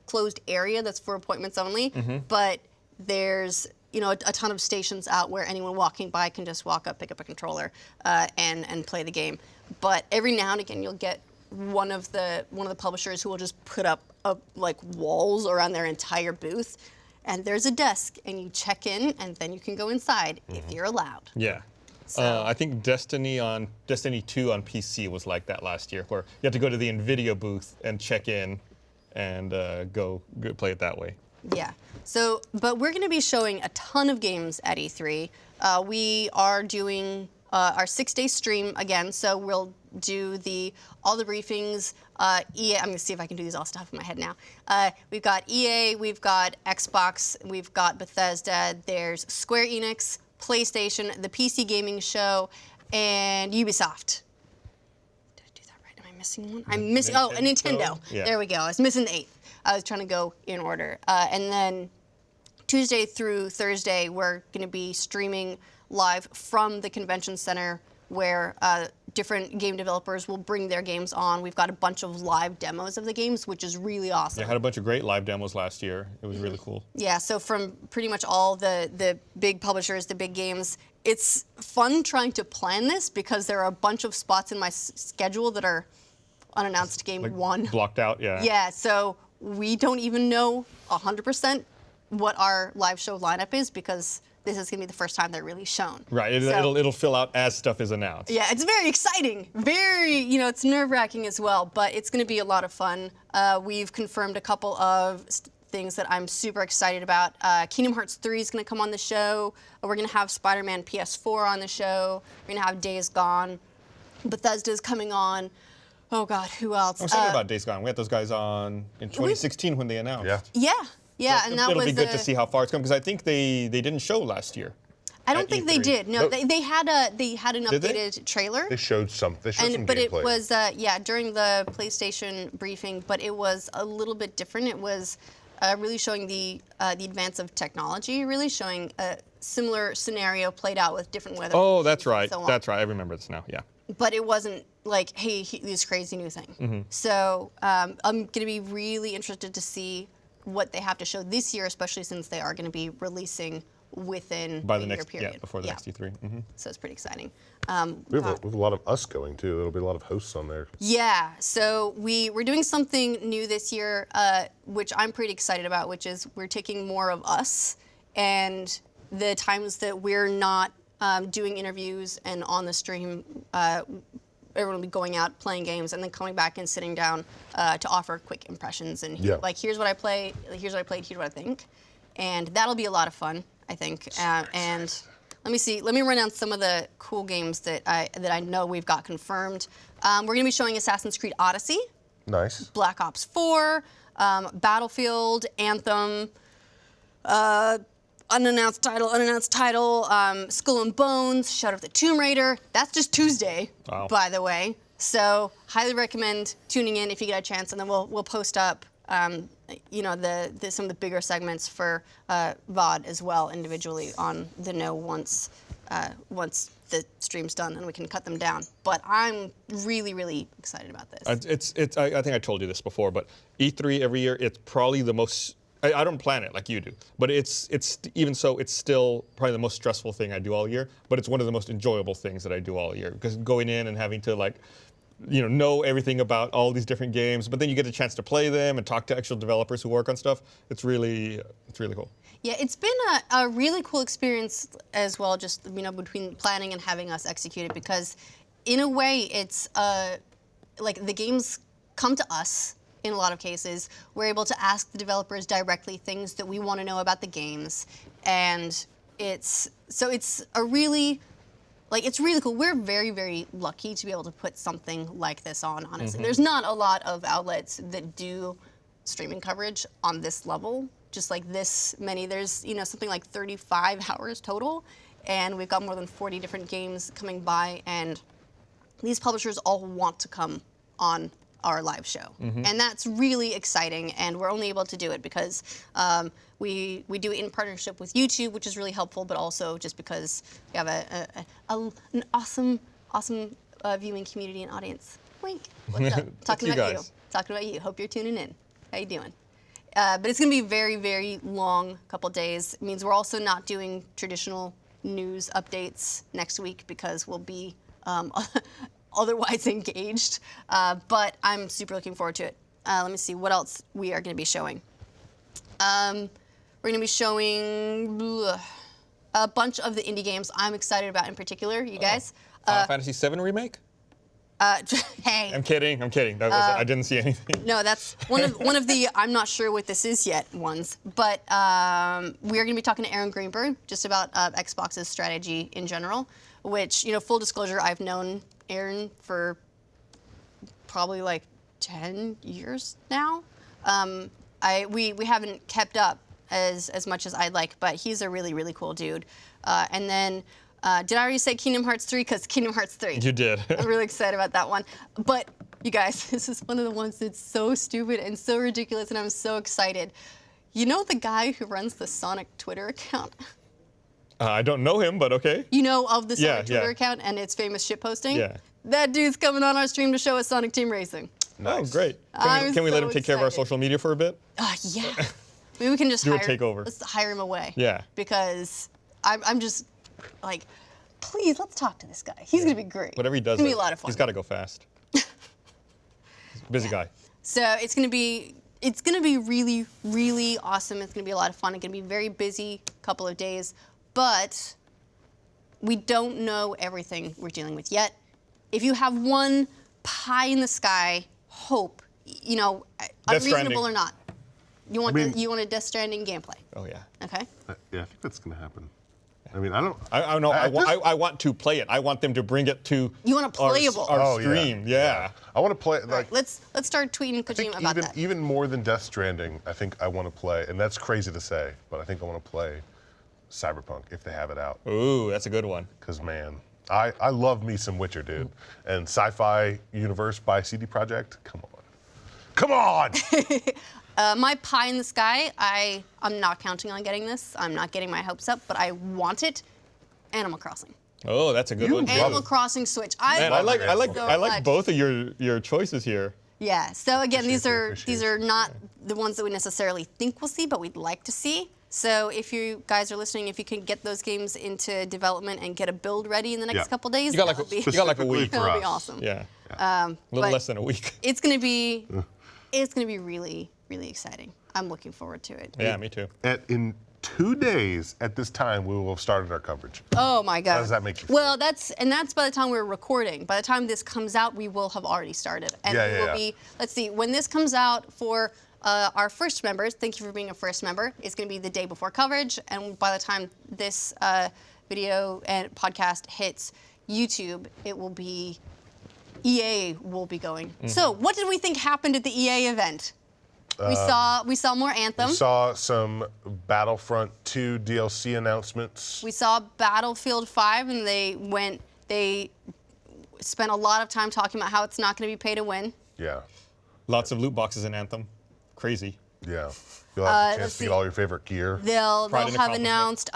closed area that's for appointments only, but there's a ton of stations out where anyone walking by can just walk up, pick up a controller, and play the game. But every now and again, you'll get one of the publishers who will just put up walls around their entire booth, and there's a desk, and you check in, and then you can go inside if you're allowed. Yeah. So. I think Destiny 2 on PC was like that last year, where you had to go to the NVIDIA booth and check in, and go play it that way. Yeah. So, but we're going to be showing a ton of games at E3. We are doing our 6-day stream again, so we'll do all the briefings. EA, I'm going to see if I can do these all stuff in my head now. We've got EA, we've got Xbox, we've got Bethesda, there's Square Enix, PlayStation, the PC Gaming Show, and Ubisoft. Did I do that right? Am I missing one? I'm missing, and Nintendo. Yeah. There we go. I was missing the 8th. I was trying to go in order. And then Tuesday through Thursday, we're going to be streaming live from the convention center where different game developers will bring their games on. We've got a bunch of live demos of the games, which is really awesome. Yeah, I had a bunch of great live demos last year. It was really cool. Yeah, so from pretty much all the big publishers, the big games, it's fun trying to plan this because there are a bunch of spots in my schedule that are unannounced game one. Blocked out, yeah. Yeah, so we don't even know 100% what our live show lineup is because this is going to be the first time they're really shown. Right, it'll fill out as stuff is announced. Yeah, it's very exciting. Very, it's nerve-wracking as well, but it's going to be a lot of fun. We've confirmed a couple of things that I'm super excited about. Kingdom Hearts 3 is going to come on the show. We're going to have Spider-Man PS4 on the show. We're going to have Days Gone. Bethesda's coming on. Oh God, who else? I'm excited about Days Gone. We had those guys on in 2016 when they announced. Yeah, So and that it'll was be good to see how far it's come because I think they didn't show last year. I don't think they E3. did. No, they had an Did they? updated trailer. They showed some But gameplay. it was during the PlayStation briefing, but it was a little bit different. It was really showing the advance of technology, really showing a similar scenario played out with different weather. Oh, that's right. So on. That's right. I remember this now. Yeah. But it wasn't like, hey, this crazy new thing. So I'm going to be really interested to see what they have to show this year, especially since they are going to be releasing within By the a next, year period. before the next E3. So it's pretty exciting. We have a lot of us going too. There'll be a lot of hosts on there. Yeah, so we're doing something new this year, which I'm pretty excited about, which is we're taking more of us, and the times that we're not doing interviews and on the stream, everyone will be going out playing games and then coming back and sitting down to offer quick impressions and here's what I play, here's what I played, here's what I think, and that'll be a lot of fun, I think. And let me see. Let me run down some of the cool games that I know we've got confirmed. We're going to be showing Assassin's Creed Odyssey, Nice. Black Ops 4, Battlefield, Anthem. unannounced title, Skull and Bones, Shadow of the Tomb Raider. That's just Tuesday, by the way. So highly recommend tuning in if you get a chance, and then we'll post up, you know, some of the bigger segments for VOD as well individually on the Know once the stream's done and we can cut them down. But I'm really, really excited about this. I think I told you this before, but E3 every year, it's probably the most. I don't plan it like you do, but it's even so, it's still probably the most stressful thing I do all year. But it's one of the most enjoyable things that I do all year, because going in and having to, like, you know everything about all these different games, but then you get a chance to play them and talk to actual developers who work on stuff. It's really cool. Yeah, it's been a really cool experience as well, just, you know, between planning and having us execute it, because in a way it's like the games come to us in a lot of cases. We're able to ask the developers directly things that we want to know about the games, and it's a really, like, it's really cool. We're very, very lucky to be able to put something like this on, honestly. There's not a lot of outlets that do streaming coverage on this level, just like this many. There's, you know, something like 35 hours total, and we've got more than 40 different games coming by, and these publishers all want to come on our live show. And that's really exciting, and we're only able to do it because we do it in partnership with YouTube, which is really helpful, but also just because we have an awesome viewing community and audience. Wink. What's up? Talking about you. Talking about you. Hope you're tuning in. How you doing? But it's going to be very, very long couple days. It means we're also not doing traditional news updates next week because we'll be otherwise engaged. But I'm super looking forward to it. Let me see what else we are going to be showing. We're going to be showing a bunch of the indie games I'm excited about in particular, you guys. Final Fantasy VII Remake? Hey. I'm kidding. That was I didn't see anything. No, that's one of the I'm not sure what this is yet ones. But we're going to be talking to Aaron Greenberg just about Xbox's strategy in general, which, you know, full disclosure, I've known Aaron for probably like 10 years now. We haven't kept up as much as I'd like, but he's a really, really cool dude. And then, did I already say Kingdom Hearts 3? Because Kingdom Hearts 3. You did. I'm really excited about that one. But you guys, this is one of the ones that's so stupid and so ridiculous, and I'm so excited. You know the guy who runs the Sonic Twitter account? I don't know him, but okay. You know of the Sonic Yeah. Twitter account and its famous shitposting? Yeah. That dude's coming on our stream to show us Sonic Team Racing. Nice. Oh, great. I'm Can we let so him take care of our excited. social media for a bit? Yeah. Maybe we can just Do a takeover. Let's hire him away. Yeah. Because I'm just like, please, let's talk to this guy. He's going to be great. Whatever he does, It's going to be a lot of fun. He's got to go fast. He's a busy guy. So it's going to be really, really awesome. It's going to be a lot of fun. It's going to be a very busy couple of days. But we don't know everything we're dealing with yet. If you have one pie in the sky hope, you know, Death unreasonable Stranding. or not, you want mean- you want a Death Stranding gameplay. Oh yeah. Okay. Yeah, I think that's going to happen. I mean, I don't. I know. I want to play it. I want them to bring it to. You want a playable. Our stream. Yeah. I want to play All like. right, let's start tweeting I think Kojima about that. even more than Death Stranding, I think I want to play, and that's crazy to say, but I think I want to play Cyberpunk if they have it out. Ooh, that's a good one. Because, man, I love me some Witcher, dude. And Sci-Fi Universe by CD Projekt, come on. Come on! My pie in the sky, I'm not counting on getting this. I'm not getting my hopes up, but I want it. Animal Crossing. Oh, that's a good one. love Animal it. Crossing Switch. Man, I like so I like much. both of your choices here. Yeah. So again, these Appreciate are not the ones that we necessarily think we'll see, but we'd like to see. So if you guys are listening, if you can get those games into development and get a build ready in the next Yeah. couple days, You got like that would be, you got like a Specifically week. for that would be us. awesome. Yeah. A little but less than a week. It's gonna be really, really exciting. I'm looking forward to it. Yeah, me too. In 2 days at this time, we will have started our coverage. Oh my God. How does that make you feel? Well, that's by the time we're recording. By the time this comes out, we will have already started. And Yeah, we yeah, will yeah. be, let's see, when this comes out for our first members, thank you for being a first member, it's going to be the day before coverage. And by the time this video and podcast hits YouTube, it will be, EA will be going. So what did we think happened at the EA event? We saw more Anthem. We saw some Battlefront 2 DLC announcements. We saw Battlefield 5, and they spent a lot of time talking about how it's not going to be pay to win. Yeah. Lots of loot boxes in Anthem. Crazy. Yeah. You'll have a chance let's to get see. all your favorite gear. They'll Pride and have accomplishment.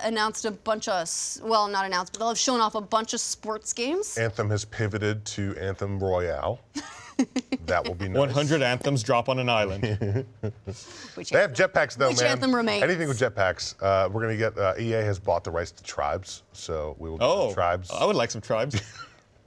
announced a bunch of, well, not announced, but they'll have shown off a bunch of sports games. Anthem has pivoted to Anthem Royale. That will be nice. 100 anthems drop on an island. Which They have jetpacks though, Which man. Anthem remains? Anything with jetpacks. We're gonna get. EA has bought the rights to Tribes, so we will get Oh, the Tribes. I would like some tribes.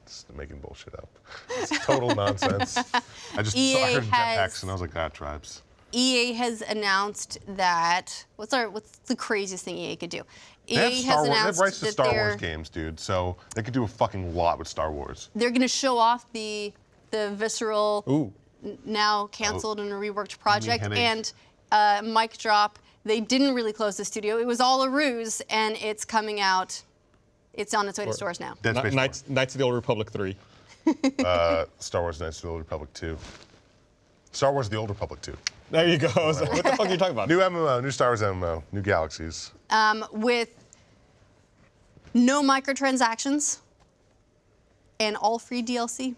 Just making bullshit up. It's total nonsense. I EA heard has- jetpacks and I was like, Tribes. EA has announced that what's the craziest thing EA could do? They have EA Star has Wars. They have announced rights to that Star Wars they're games, dude. So they could do a fucking lot with Star Wars. they're going to show off the Visceral Ooh. now canceled and reworked project headache. and mic drop. They didn't really close the studio. It was all a ruse, and it's coming out. It's on its way to stores now. Dead Space Knights of the Old Republic 3. 4. Star Wars Knights of the Old Republic 2. Star Wars The Old Republic 2. There you go. I was like, what the fuck are you talking about? New MMO, new Star Wars MMO, new galaxies. With no microtransactions and all free DLC.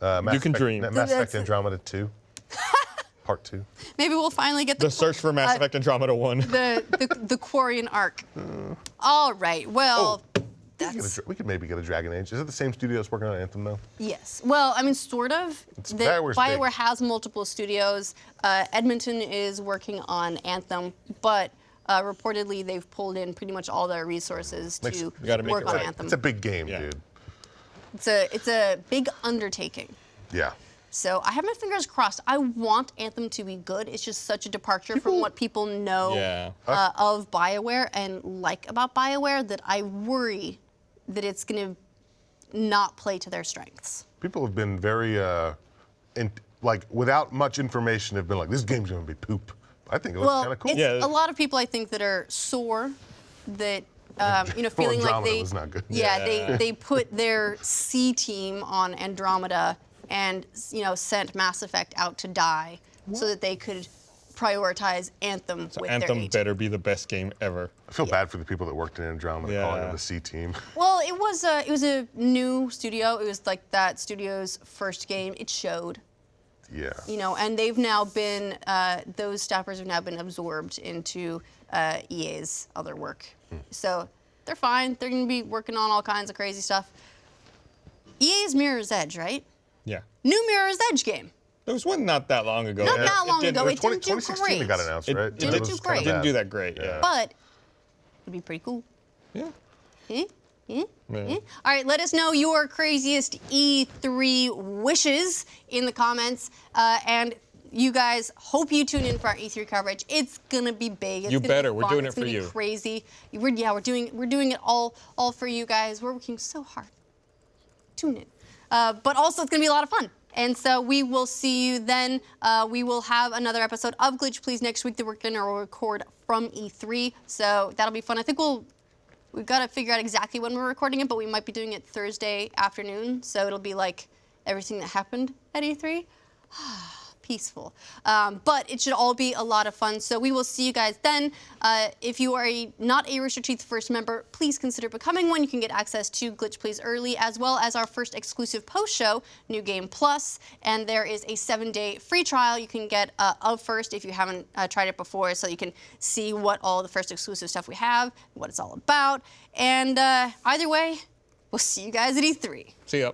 Mass You can Effect- dream. Mass That's Effect it. Andromeda 2. Part 2. Maybe we'll finally get The search for Mass Effect Andromeda 1. the Quarian arc. All right. Well, We could maybe get a Dragon Age. Is it the same studio that's working on Anthem though? yes. Well, I mean, sort of. BioWare's BioWare big. has multiple studios. Edmonton is working on Anthem, but reportedly they've pulled in pretty much all their resources to You gotta make work it on right. Anthem. It's a big game, Yeah. dude. It's a big undertaking. Yeah. So I have my fingers crossed. I want Anthem to be good. It's just such a departure from what people know Yeah. of BioWare and like about BioWare that I worry that it's going to not play to their strengths. People have been very, without much information, have been like, this game's gonna be poop. I think it looks kind of cool. It's Yeah. a lot of people I think that are sore that feeling like Andromeda they was not good. Yeah. they put their C team on Andromeda and sent Mass Effect out to die so that they could prioritize Anthem with their Anthem A team. better be the best game ever. I feel bad for the people that worked in Andromeda calling Yeah. it the C team. Well, it was a new studio. It was like that studio's first game. It showed. Yeah. And they've now been, those staffers have now been absorbed into EA's other work. So they're fine. They're going to be working on all kinds of crazy stuff. EA's Mirror's Edge, right? Yeah. New Mirror's Edge game. There was one not that long ago. Not that long ago. It didn't do 2016 it got announced, It, right? it Didn't did, do was great. kinda didn't do bad. that great, yeah. But it'd be pretty cool. Yeah. Eh? Eh? Yeah. Eh? All right, let us know your craziest E3 wishes in the comments. And you guys, hope you tune in for our E3 coverage. It's gonna be big. It's You gonna better. be We're fun. doing It's it for gonna be you. Crazy. We're doing it all for you guys. We're working so hard. Tune in. But also, it's gonna be a lot of fun. And so we will see you then. We will have another episode of Glitch Please next week that we're gonna record from E3. So that'll be fun. I think we've got to figure out exactly when we're recording it, but we might be doing it Thursday afternoon. So it'll be like everything that happened at E3. Peaceful. But it should all be a lot of fun. So we will see you guys then. If you are not a Rooster Teeth First member, please consider becoming one. You can get access to Glitch Please early, as well as our first exclusive post show, New Game Plus. And there is a 7-day free trial you can get of First if you haven't tried it before, so you can see what all the first exclusive stuff we have, what it's all about. And either way, we'll see you guys at E3. See ya.